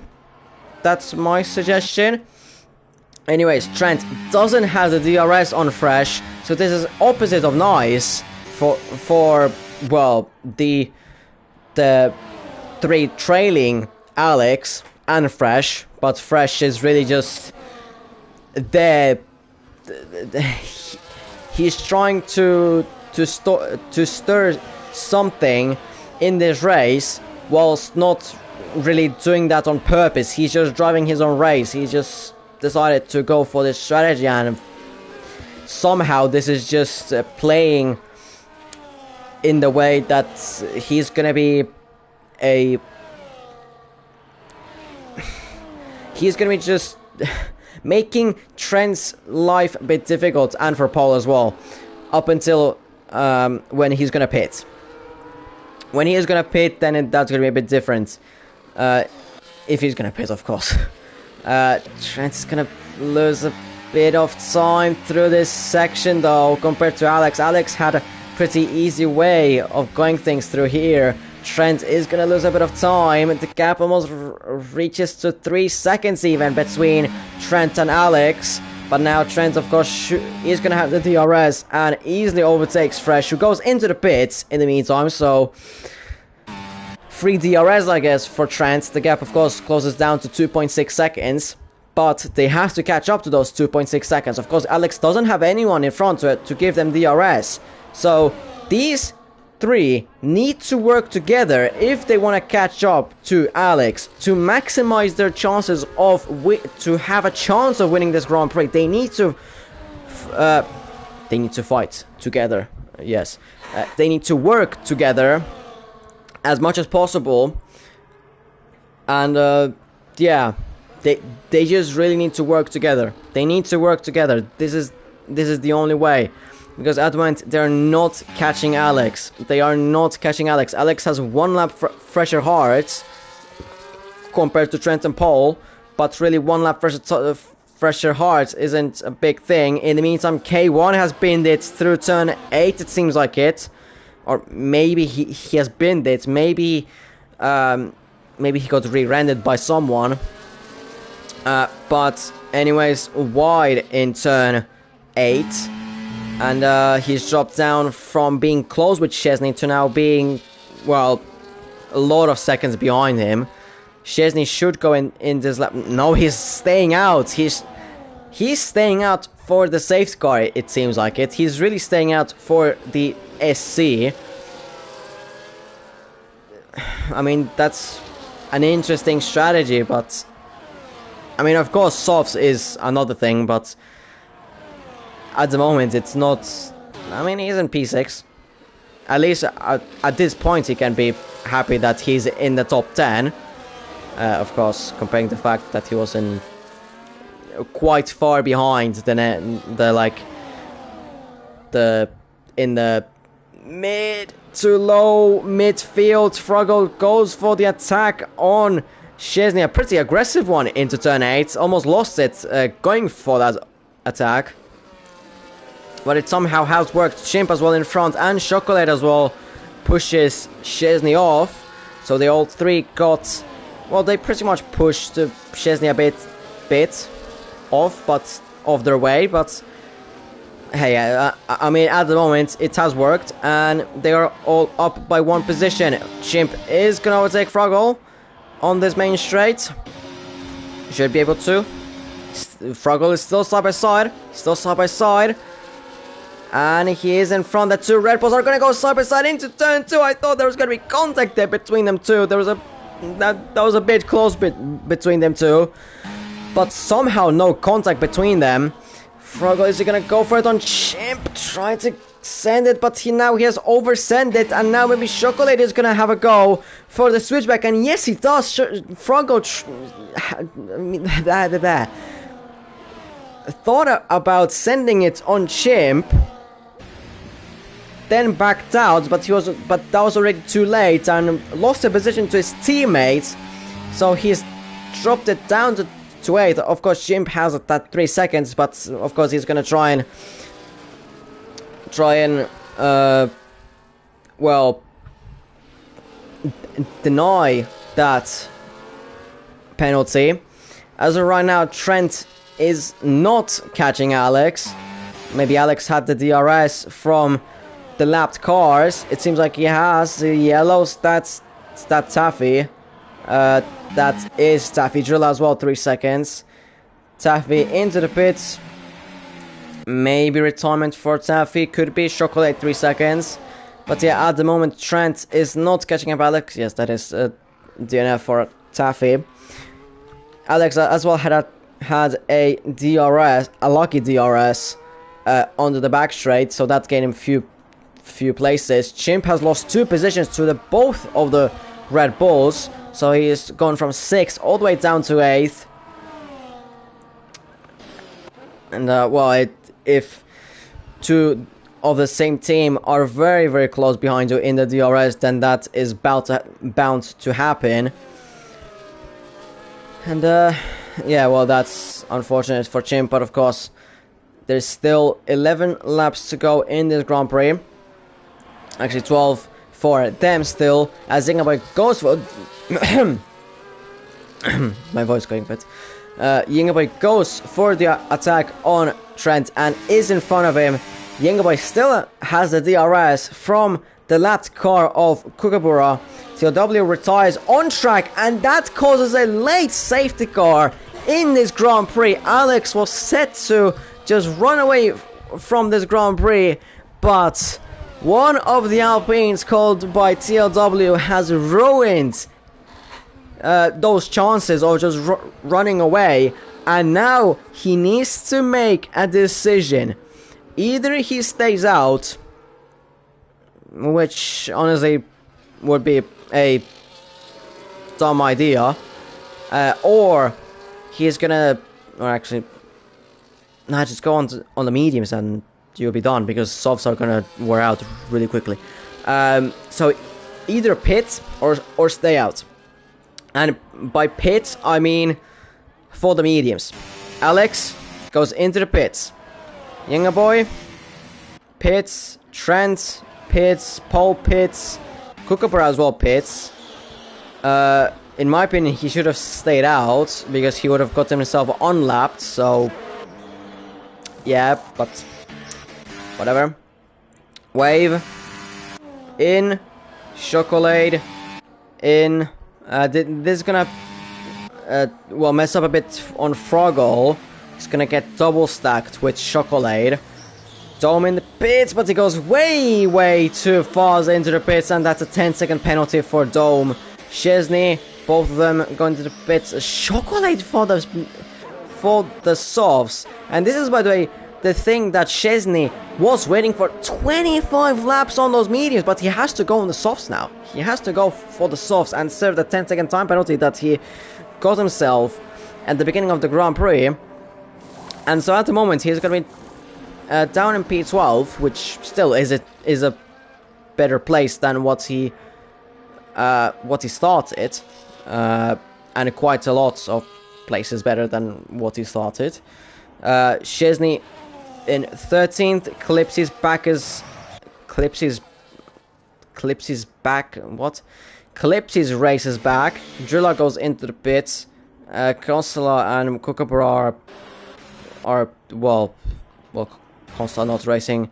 That's my suggestion. Anyways, Trent doesn't have the DRS on Fresh, so this is opposite of nice for well, the 3 trailing Alex and Fresh, but Fresh is really just there. He's trying to stir something in this race, whilst not really doing that on purpose. He's just driving his own race. He just decided to go for this strategy, and somehow this is just playing in the way that he's gonna be just making Trent's life a bit difficult, and for Paul as well, up until when he's gonna pit. When he is gonna pit, then that's gonna be a bit different. If he's gonna pit, of course. Trent's gonna lose a bit of time through this section though, compared to Alex. Alex had a pretty easy way of going things through here. Trent is gonna lose a bit of time. The gap almost reaches to 3 seconds even between Trent and Alex. But now Trent, of course, is gonna have the DRS and easily overtakes Fresh, who goes into the pits in the meantime. So 3 DRS, I guess, for Trent. The gap, of course, closes down to 2.6 seconds. But they have to catch up to those 2.6 seconds. Of course, Alex doesn't have anyone in front to give them DRS. So these 3 need to work together if they want to catch up to Alex to maximize their chances of to have a chance of winning this Grand Prix. They need to fight together. Yes, they need to work together as much as possible, and yeah, they just really need to work together. They need to work together. This is the only way. Because at the moment, they're not catching Alex. They are not catching Alex. Alex has 1 lap fresher hearts compared to Trent and Paul. But really 1 lap fresher hearts isn't a big thing. In the meantime, K1 has binned it through turn 8, it seems like it. Or maybe he has binned it. Maybe he got re-rendered by someone. But anyways, wide in turn 8. And he's dropped down from being close with Szczesny to now being, well, a lot of seconds behind him. Szczesny should go in this lap. No, he's staying out. He's staying out for the safety car, it seems like it. He's really staying out for the SC. I mean, that's an interesting strategy, but I mean, of course, softs is another thing, but at the moment, it's not. I mean, he's in P6. At least at this point, he can be happy that he's in the top 10. Of course, comparing the fact that he was in quite far behind in the mid to low midfield. Froggle goes for the attack on Szczesny, a pretty aggressive one into turn 8. Almost lost it going for that attack. But it somehow has worked. Chimp as well in front, and Chocolate as well pushes Szczesny off. So they all three got... Well, they pretty much pushed Szczesny a bit off their way. But hey, I mean, at the moment, it has worked. And they are all up by 1 position. Chimp is going to overtake Froggle on this main straight. Should be able to. Froggle is still side by side. And he is in front. The 2 Red Bulls are going to go side by side into turn 2. I thought there was going to be contact there between them two. There was that was a bit close between them two. But somehow no contact between them. Froggle is going to go for it on Chimp. Trying to send it, but he has oversent it. And now maybe Chocolate is going to have a go for the switchback. And yes, he does. Froggle thought about sending it on Chimp, then backed out, but that was already too late and lost the position to his teammates. So he's dropped it down to 8th. Of course, Chimp has that 3 seconds, but of course he's gonna try and well, deny that penalty. As of right now, Trent is not catching Alex. Maybe Alex had the DRS from the lapped cars. It seems like he has the yellows. That's Taffy. That is Taffy. Drill as well, 3 seconds. Taffy into the pits. Maybe retirement for Taffy. Could be Chocolate, 3 seconds. But yeah, at the moment, Trent is not catching up Alex. Yes, that is DNF for Taffy. Alex as well had a DRS, a lucky DRS onto the back straight, so that gained him few places. Chimp has lost 2 positions to both of the Red Bulls, so he has gone from 6th all the way down to 8th. And well, if 2 of the same team are very, very close behind you in the DRS, then that is bound to happen. And yeah, well, that's unfortunate for Chimp, but of course, there's still 11 laps to go in this Grand Prix. Actually, 12 for them still, as Zingaboy goes for... My voice going a bit. Zingaboy goes for the attack on Trent and is in front of him. Zingaboy still has the DRS from the lapped car of Kookaburra. TLW retires on track, and that causes a late safety car in this Grand Prix. Alex was set to just run away from this Grand Prix, but one of the Alpines called by TLW has ruined those chances of just running away, and now he needs to make a decision. Either he stays out, which honestly would be a dumb idea, or he's gonna, or actually, nah, just go on the mediums and you'll be done, because softs are gonna wear out really quickly. So either pit or stay out, and by pit I mean for the mediums. Alex goes into the pits. Younger boy pits. Trent pits. Paul pits. Kookaburra as well pits. In my opinion, he should have stayed out because he would have got himself unlapped. So yeah, but whatever. Wave in. Chocolate in. This is gonna well, mess up a bit on Froggle. He's gonna get double stacked with Chocolate. Dome in the pits, but he goes way too far into the pits, and that's a 10-second penalty for Dome. Chesney, both of them going to the pits. Chocolate for the softs, and this is, by the way, the thing that Chesney was waiting for 25 laps on those mediums, but he has to go on the softs now. He has to go for the softs and serve the 10-second time penalty that he got himself at the beginning of the Grand Prix. And so at the moment he's going to be down in P12, which still is a better place than what he started, and quite a lot of places better than what he started. Chesney in 13th, Clipsy's races back. Drilla goes into the pits. Consola and Kookaburra are well, Consola not racing.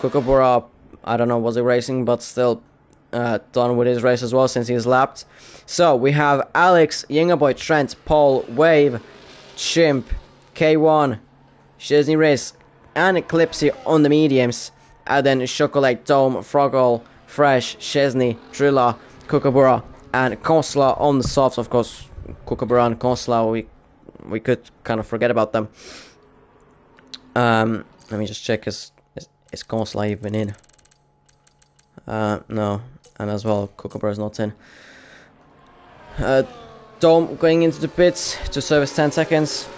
Kookaburra, I don't know, was he racing, but still done with his race as well since he's lapped. So we have Alex, Yingaboy, Trent, Paul, Wave, Chimp, K1, Chesney Race, and Eclipsy on the mediums. And then Chocolate, Dome, Froggle, Fresh, Chesney, Drilla, Kookaburra, and Consola on the softs. Of course, Kookaburra and Consola, we could kind of forget about them. Let me just check, is Consola even in? No, and as well, Kookaburra is not in. Dome going into the pits to service 10 seconds.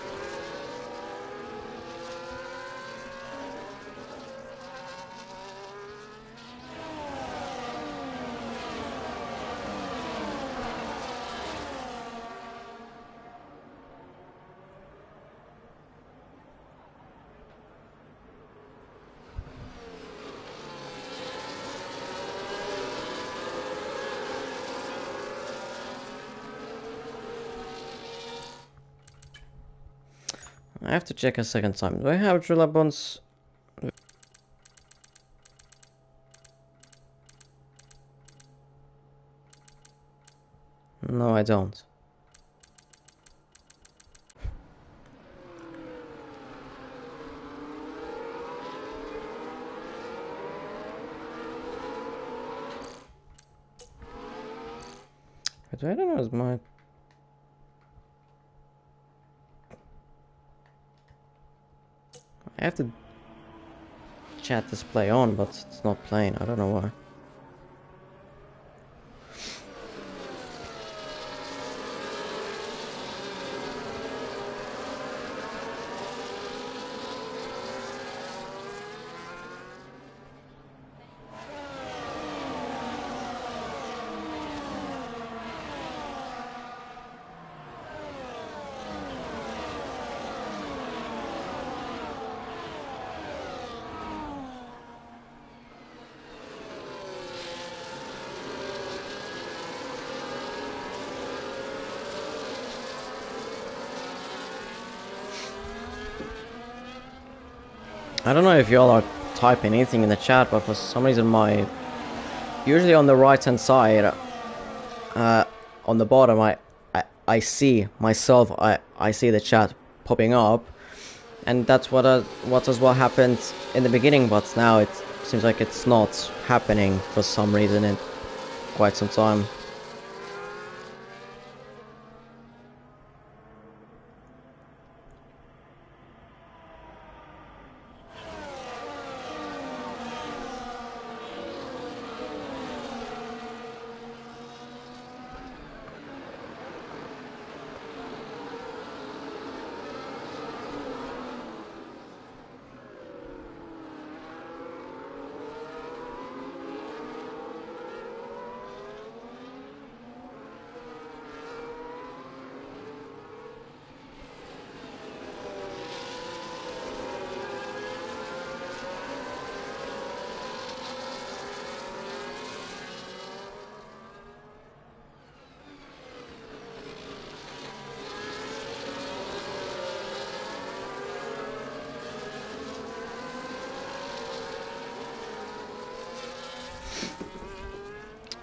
I have to check a second time. Do I have Drilla Bonds? No, I don't. But I don't know, is my... I have the chat display on, but it's not playing. I don't know why. I don't know if y'all are typing anything in the chat, but for some reason usually on the right hand side, on the bottom, I see myself, I see the chat popping up, and that's what as well happened in the beginning, but now it seems like it's not happening for some reason in quite some time.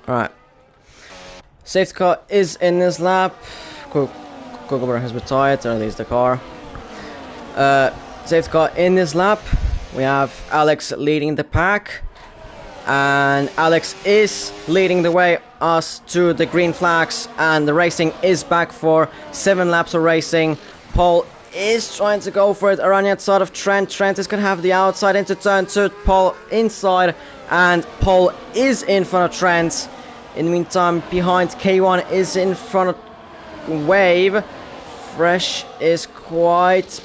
Alright. Safety car is in this lap. Kookaburra has retired, or at least the car. Safety car in this lap. We have Alex leading the pack. And Alex is leading the way us to the green flags. And the racing is back for 7 laps of racing. Paul is trying to go for it around the outside of Trent. Trent is going to have the outside into turn 2. Paul inside. And Paul is in front of Trent. In the meantime, behind K1 is in front of Wave. Fresh is quite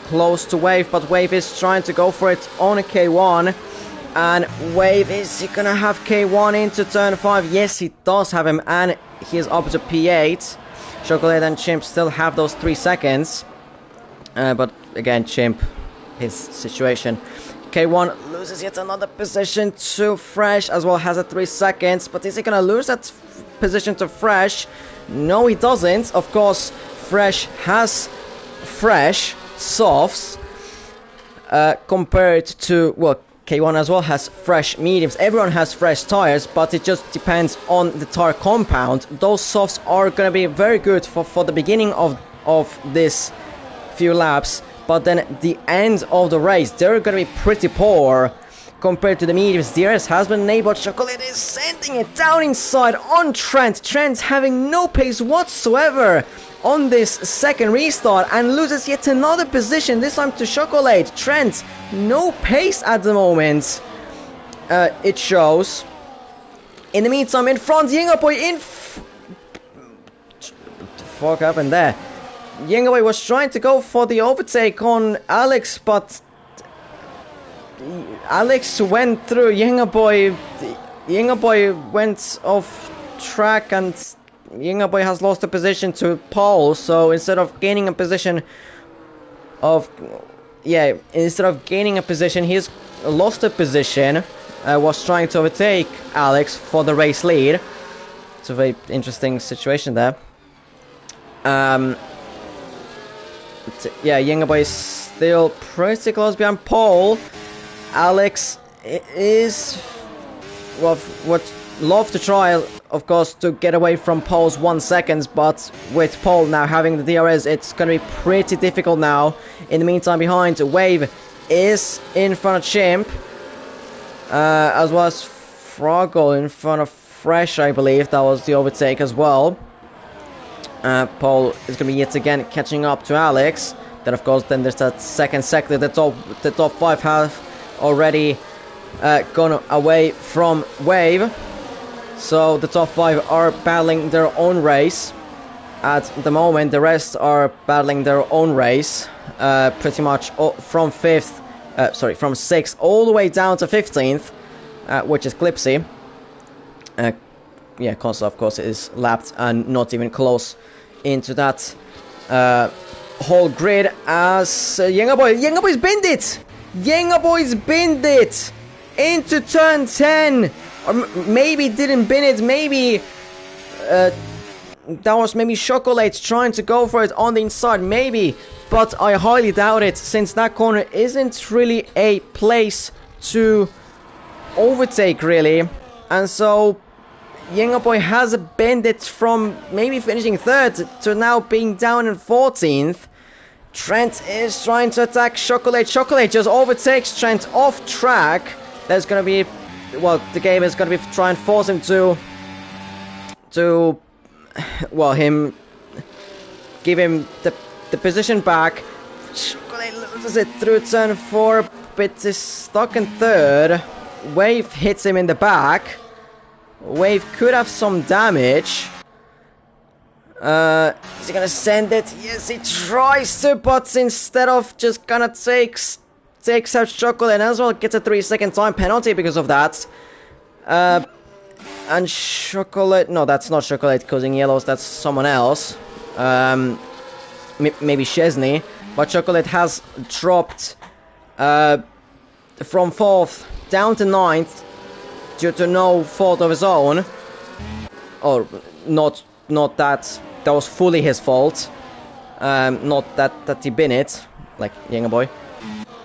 close to Wave, but Wave is trying to go for it on a K1. And Wave, is he gonna have K1 into turn 5? Yes, he does have him, and he is up to P8. Chocolate and Chimp still have those 3 seconds. But again, Chimp, his situation. K1 loses yet another position to Fresh, as well has 3 seconds. But is he gonna lose that position to Fresh? No, he doesn't. Of course, Fresh has fresh softs compared to, well, K1 as well has fresh mediums. Everyone has fresh tires, but it just depends on the tire compound. Those softs are gonna be very good for the beginning of this few laps. But then the end of the race, they're going to be pretty poor compared to the mediums. DRS has been enabled. Chocolate is sending it down inside on Trent. Trent having no pace whatsoever on this second restart and loses yet another position, this time to Chocolate. Trent, no pace at the moment, it shows. In the meantime, in front, Yingaboy fuck happened there? Yingaboy was trying to go for the overtake on Alex, but Alex went through Yingaboy. Yingaboy went off track, and Yingaboy has lost a position to Paul. So instead of gaining a position he's lost a position. Was trying to overtake Alex for the race lead. It's a very interesting situation there. Yeah, Yingaboy is still pretty close behind Paul. Alex is, well, would love to try, of course, to get away from Paul's 1 second, but with Paul now having the DRS, it's going to be pretty difficult now. In the meantime, behind, Wave is in front of Chimp, as well as Froggle in front of Fresh, I believe. That was the overtake as well. Paul is going to be yet again catching up to Alex. Then, of course, then there's that second sector. The top 5 have already gone away from Wave. So the top 5 are battling their own race. At the moment, the rest are battling their own race. Pretty much from 6th all the way down to 15th, which is Clipsy. Yeah, Costa, of course, is lapped and not even close into that whole grid as Yingaboy's binned it! Yingaboy's binned it into turn 10! Or maybe didn't bin it, maybe that was maybe Chocolate trying to go for it on the inside, maybe, but I highly doubt it, since that corner isn't really a place to overtake, really. And so Yingaboy has bent it from maybe finishing 3rd to now being down in 14th. Trent is trying to attack Chocolate. Chocolate just overtakes Trent off track. There's going to be, well, the game is going to be trying to force him to give him the position back. Chocolate loses it through turn 4, but is stuck in 3rd. Wave hits him in the back. Wave could have some damage. Is he gonna send it? Yes, he tries to, but instead of just gonna takes out Chocolate and as well gets a 3-second time penalty because of that. And Chocolate, no, that's not Chocolate causing yellows, that's someone else. Maybe Chesney, but Chocolate has dropped from 4th down to 9th due to no fault of his own. Or not that was fully his fault. Not that he bin it, like Yingaboy.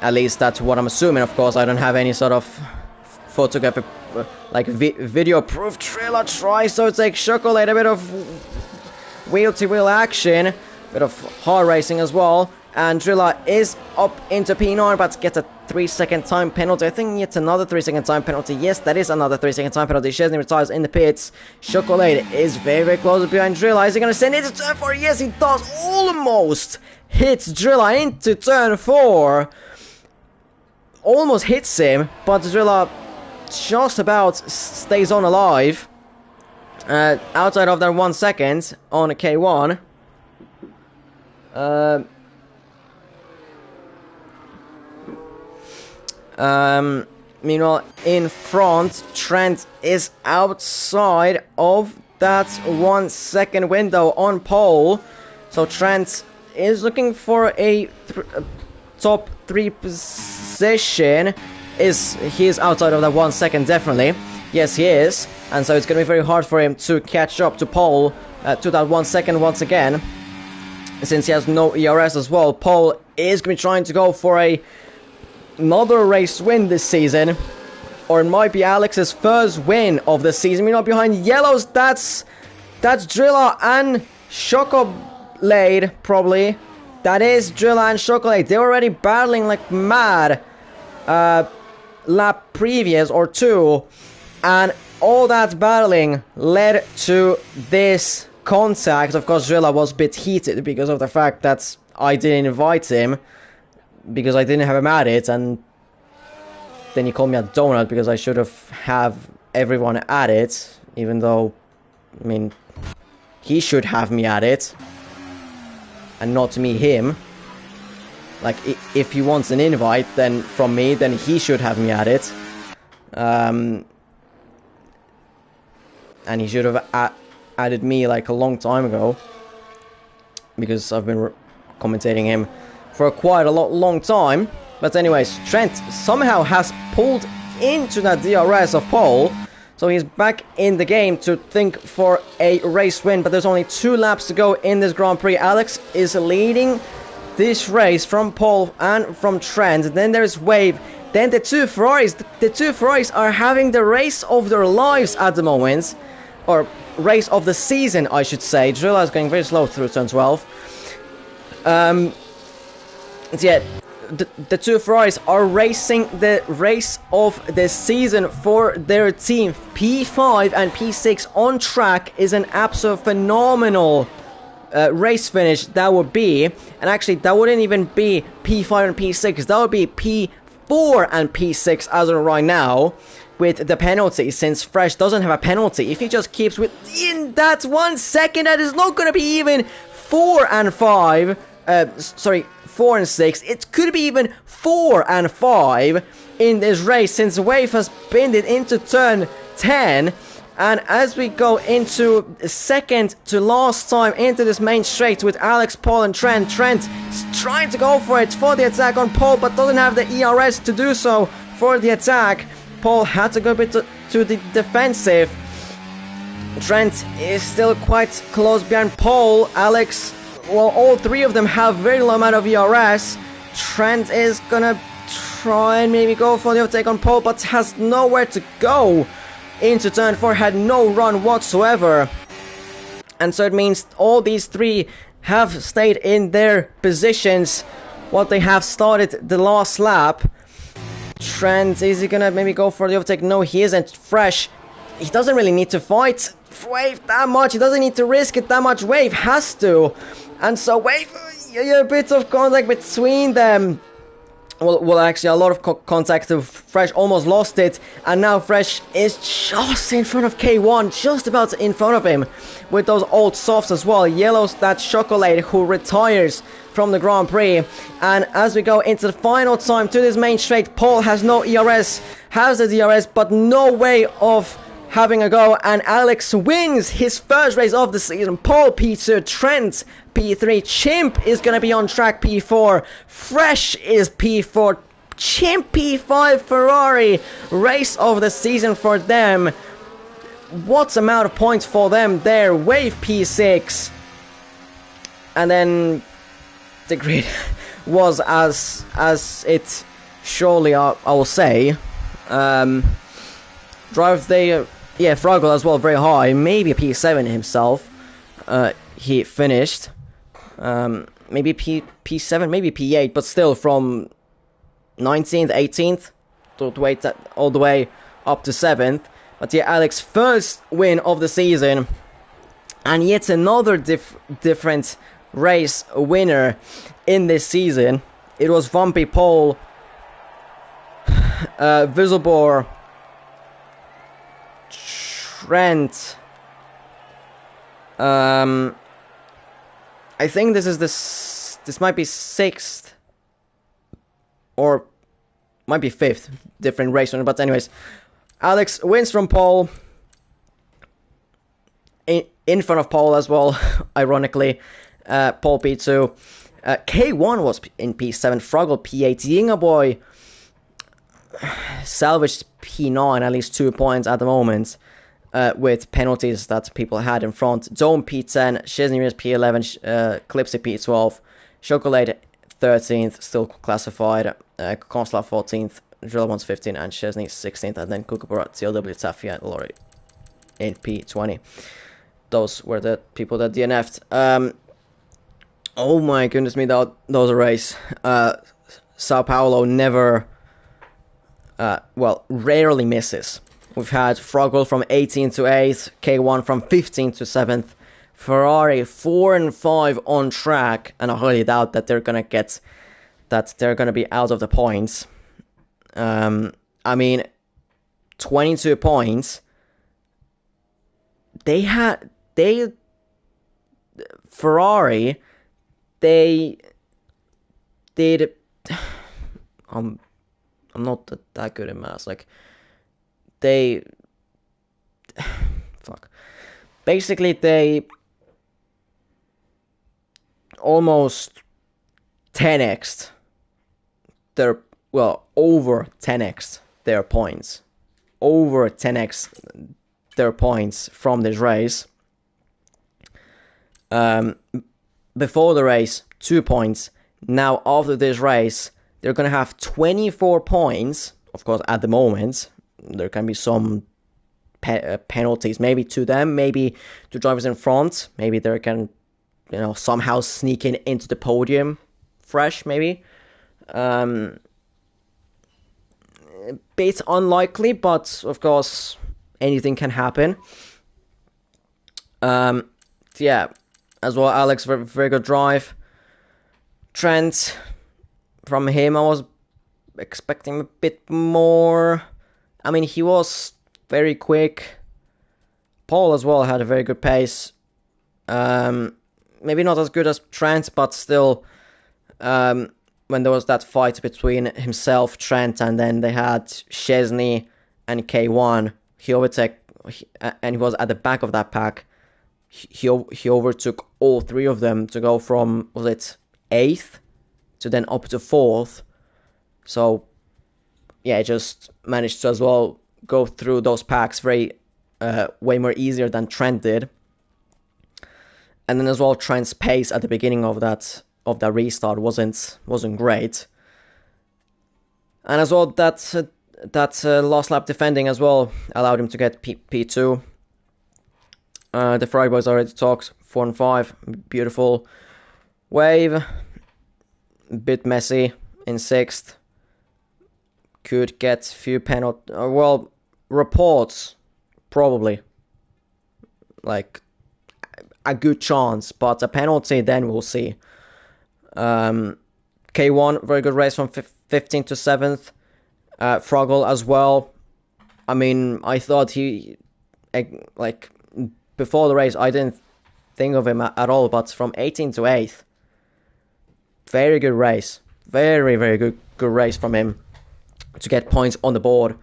At least that's what I'm assuming, of course. I don't have any sort of photography, like video proof. Drilla tries to take Chocolate, a bit of wheel-to-wheel action, bit of hard racing as well. And Drilla is up into P9, but gets a 3-second time penalty. I think it's another 3-second time penalty. Yes, that is another 3-second time penalty. Chesney retires in the pits. Chocolate is very, very close behind Drilla. Is he going to send it to turn 4? Yes, he does. Almost hits Drilla into turn 4. Almost hits him, but Drilla just about stays on alive. Outside of that 1 second on K1. Meanwhile, in front, Trent is outside of that 1 second window on pole. So Trent is looking for a top 3 position. He is outside of that 1 second, definitely. Yes, he is. And so it's going to be very hard for him to catch up to pole to that 1 second once again. Since he has no ERS as well, Pole is going to be trying to go for another race win this season, or it might be Alex's first win of the season. We're not behind yellows. That's Drilla and Chocolate, probably. That is Drilla and Chocolate. They're already battling like mad lap previous or 2, and all that battling led to this contact. Of course, Drilla was a bit heated because of the fact that I didn't invite him, because I didn't have him at it, and then he called me a donut because I should have everyone at it, even though, I mean, he should have me at it, and not me him. Like, if he wants an invite then from me, then he should have me at it. And he should have added me like a long time ago, because I've been commentating him for quite a long time. But anyways, Trent somehow has pulled into that DRS of pole, so he's back in the game to think for a race win. But there's only 2 laps to go in this Grand Prix. Alex is leading this race from pole and from Trent. Then there's Wave. Then the two Ferraris are having the race of their lives at the moment, or race of the season, I should say. Drilla is going very slow through turn 12. Yeah, the two Ferraris are racing the race of the season for their team. P5 and P6 on track is an absolute phenomenal race finish that would be. And actually, that wouldn't even be P5 and P6. That would be P4 and P6 as of right now, with the penalty, since Fresh doesn't have a penalty. If he just keeps within that 1 second, that is not going to be even 4 and 5. 4 and 6. It could be even 4 and 5 in this race, since Wave has pinned it into turn 10. And as we go into second to last time into this main straight with Alex, Paul and Trent. Trent is trying to go for it for the attack on Paul, but doesn't have the ERS to do so for the attack. Paul had to go a bit to the defensive. Trent is still quite close behind Paul. Alex, well, all 3 of them have very low amount of ERS. Trent is gonna try and maybe go for the overtake on Paul, but has nowhere to go into turn 4, had no run whatsoever. And so it means all these 3 have stayed in their positions what they have started the last lap. Trent, is he gonna maybe go for the overtake? No, he isn't. Fresh, he doesn't really need to fight Wave that much. He doesn't need to risk it that much. Wave has to. And so Wave, a bit of contact between them. Well, actually, a lot of contact. Fresh almost lost it, and now Fresh is just in front of K1, just about in front of him, with those old softs as well. Yellow's that Chocolate, who retires from the Grand Prix. And as we go into the final time to this main straight, Paul has no ERS, has the DRS, but no way of having a go, and Alex wins his first race of the season. Paul P2, Trent P3, Chimp is going to be on track P4, Fresh is P4, Chimp P5, Ferrari, race of the season for them. What amount of points for them there. Wave P6, and then the grid was as it surely I will say. drive they, yeah, Froggle as well, very high, maybe a P7 himself. He finished. Maybe P7, maybe P8, but still from 19th, 18th, all the way up to 7th. But yeah, Alex, first win of the season, and yet another different race winner in this season. It was Vampi pole, VisileBoar, Trent. I think this might be 6th or might be 5th different race winner, but anyways, Alex wins from pole, in front of pole as well, ironically. Pole P2, K1 was in P7, Froggle P8, YingaBoy salvaged P9, at least 2 points at the moment, with penalties that people had in front. Dome P10, Chesney P11, Clipsy P12, Chocolate 13th, still classified, Consular 14th, Drill Ones 15th, and Chesney 16th, and then Kookaburra, TLW, Taffy, and Lorry in P20. Those were the people that DNF'd. Oh my goodness me, that was a race. Sao Paulo never, rarely misses. We've had Froggle from 18th to 8th, K1 from 15th to 7th, Ferrari 4 and 5 on track, and I highly doubt that they're gonna be out of the points. I mean, 22 points. Ferrari, they did. I'm not that good at maths. Like, basically they almost 10x'd over 10x'd their points. Over 10x their points from this race. Before the race, 2 points. Now, after this race, they're going to have 24 points. Of course, at the moment, there can be some penalties, maybe to them, maybe to drivers in front. Maybe they can, somehow sneak into the podium fresh, maybe. A bit unlikely, but of course, anything can happen. Yeah, as well, Alex, very, very good drive. Trent, from him, I was expecting a bit more. I mean, he was very quick. Paul as well had a very good pace. Maybe not as good as Trent, but still, when there was that fight between himself, Trent, and then they had Chesney and K1, he was at the back of that pack. He overtook all three of them to go from, was it 8th to then up to 4th. So, yeah, just managed to as well go through those packs way more easier than Trent did. And then as well, Trent's pace at the beginning of that restart wasn't great. And as well, that last lap defending as well allowed him to get P2. The Ferrari boys already talked, 4 and 5, beautiful wave, bit messy in 6th. Could get few reports, probably, like a good chance, but a penalty, then we'll see. K1, very good race from 15th to 7th. Froggle as well. I mean, I thought before the race, I didn't think of him at all, but from 18th to 8th, very good race. Very, very good race from him to get points on the board.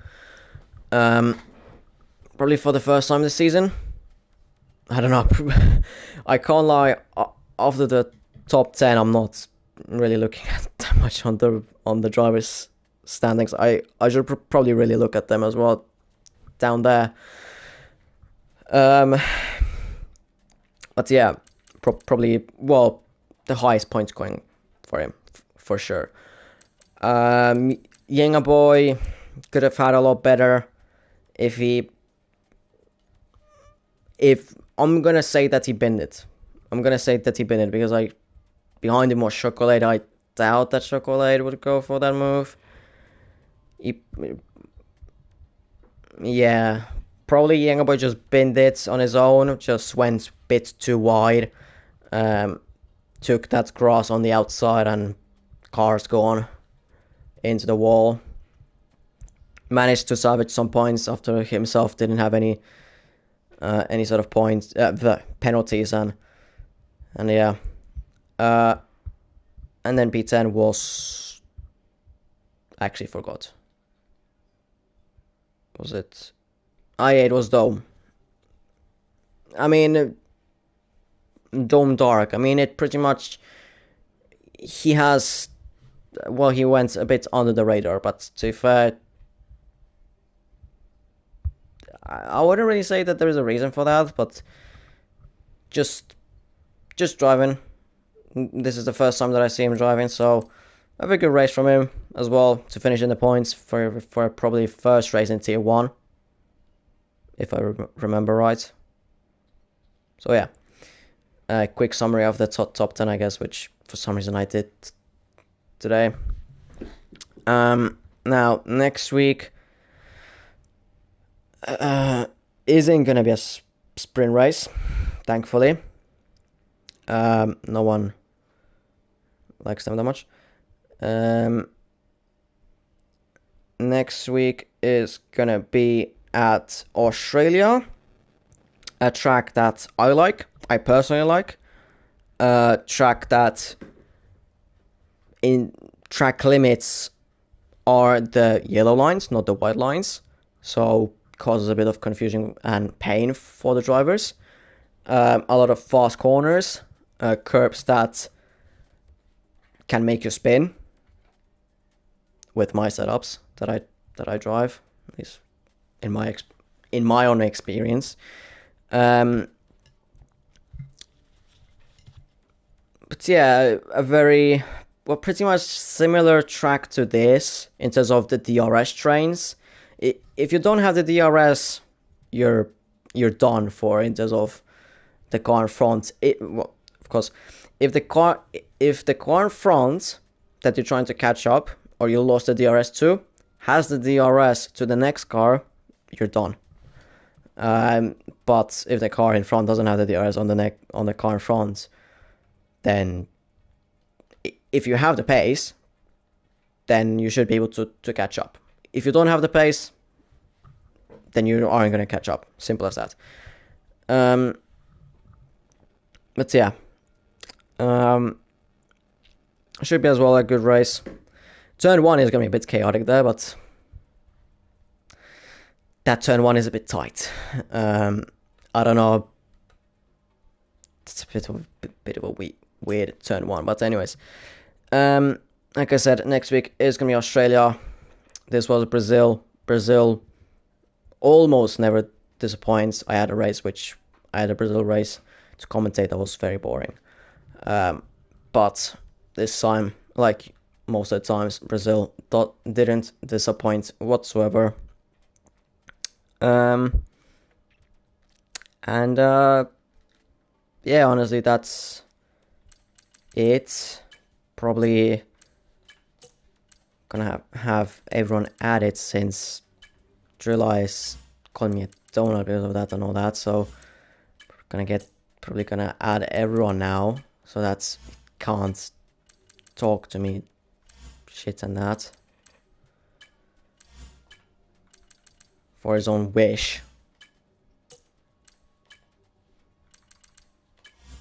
Probably for the first time this season. I don't know. I can't lie. After the top 10, I'm not really looking at that much on the drivers' standings. I should probably really look at them as well down there. But yeah, probably the highest points going for him for sure. YingaBoy could have had a lot better if I'm gonna say that he binned it. I'm gonna say that he binned it because behind him was Chocolate. I doubt that Chocolate would go for that move. Yeah, probably Younger Boy just binned it on his own. Just went a bit too wide. Took that cross on the outside and car's gone into the wall. Managed to salvage some points after himself didn't have any sort of points, the penalties and yeah. And then P10 was actually forgot. Was it? Yeah, it was Dome. I mean, Dome Dark. I mean, it pretty much he has. Well, he went a bit under the radar, but to be fair, I wouldn't really say that there is a reason for that, but just driving. This is the first time that I see him driving, so a very good race from him as well to finish in the points for probably first race in Tier 1, if I remember right. So yeah, a quick summary of the top 10, I guess, which for some reason I did today. Now, next week isn't going to be a sprint race, thankfully. No one likes them that much. Next week is going to be at Australia, a track that I personally like. A track that in track limits are the yellow lines, not the white lines, so causes a bit of confusion and pain for the drivers. A lot of fast corners, curbs that can make you spin with my setups that I drive, at least in my own experience. But yeah, pretty much similar track to this in terms of the DRS trains. If you don't have the DRS, you're done for in terms of the car in front. Of course, if the car in front that you're trying to catch up or you lost the DRS to has the DRS to the next car, you're done. But if the car in front doesn't have the DRS on the car in front, then if you have the pace, then you should be able to catch up. If you don't have the pace, then you aren't going to catch up. Simple as that. But yeah, should be as well a good race. Turn 1 is going to be a bit chaotic there, but that turn 1 is a bit tight. I don't know. It's a bit of a weird turn 1, but anyways. Like I said, next week is going to be Australia. This was Brazil. Brazil almost never disappoints. I had a Brazil race to commentate that was very boring. But this time, like most of the times, Brazil didn't disappoint whatsoever. Yeah, honestly, that's it. Probably gonna have everyone added since Drilla is calling me a donut because of that and all that. So probably gonna add everyone now, so that can't talk to me shit and that for his own wish.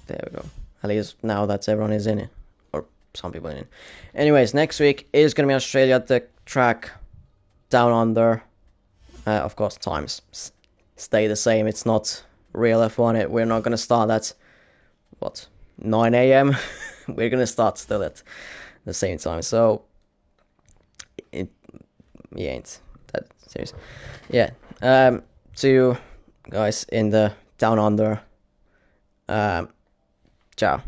There we go. At least now that everyone is in it, or some people in it. Anyways, next week is gonna be Australia, the track down under. Of course, times stay the same. It's not real F1. We're not gonna start at 9 a.m. We're gonna start still at the same time. So it ain't that serious. Yeah. See you guys in the down under. Ciao.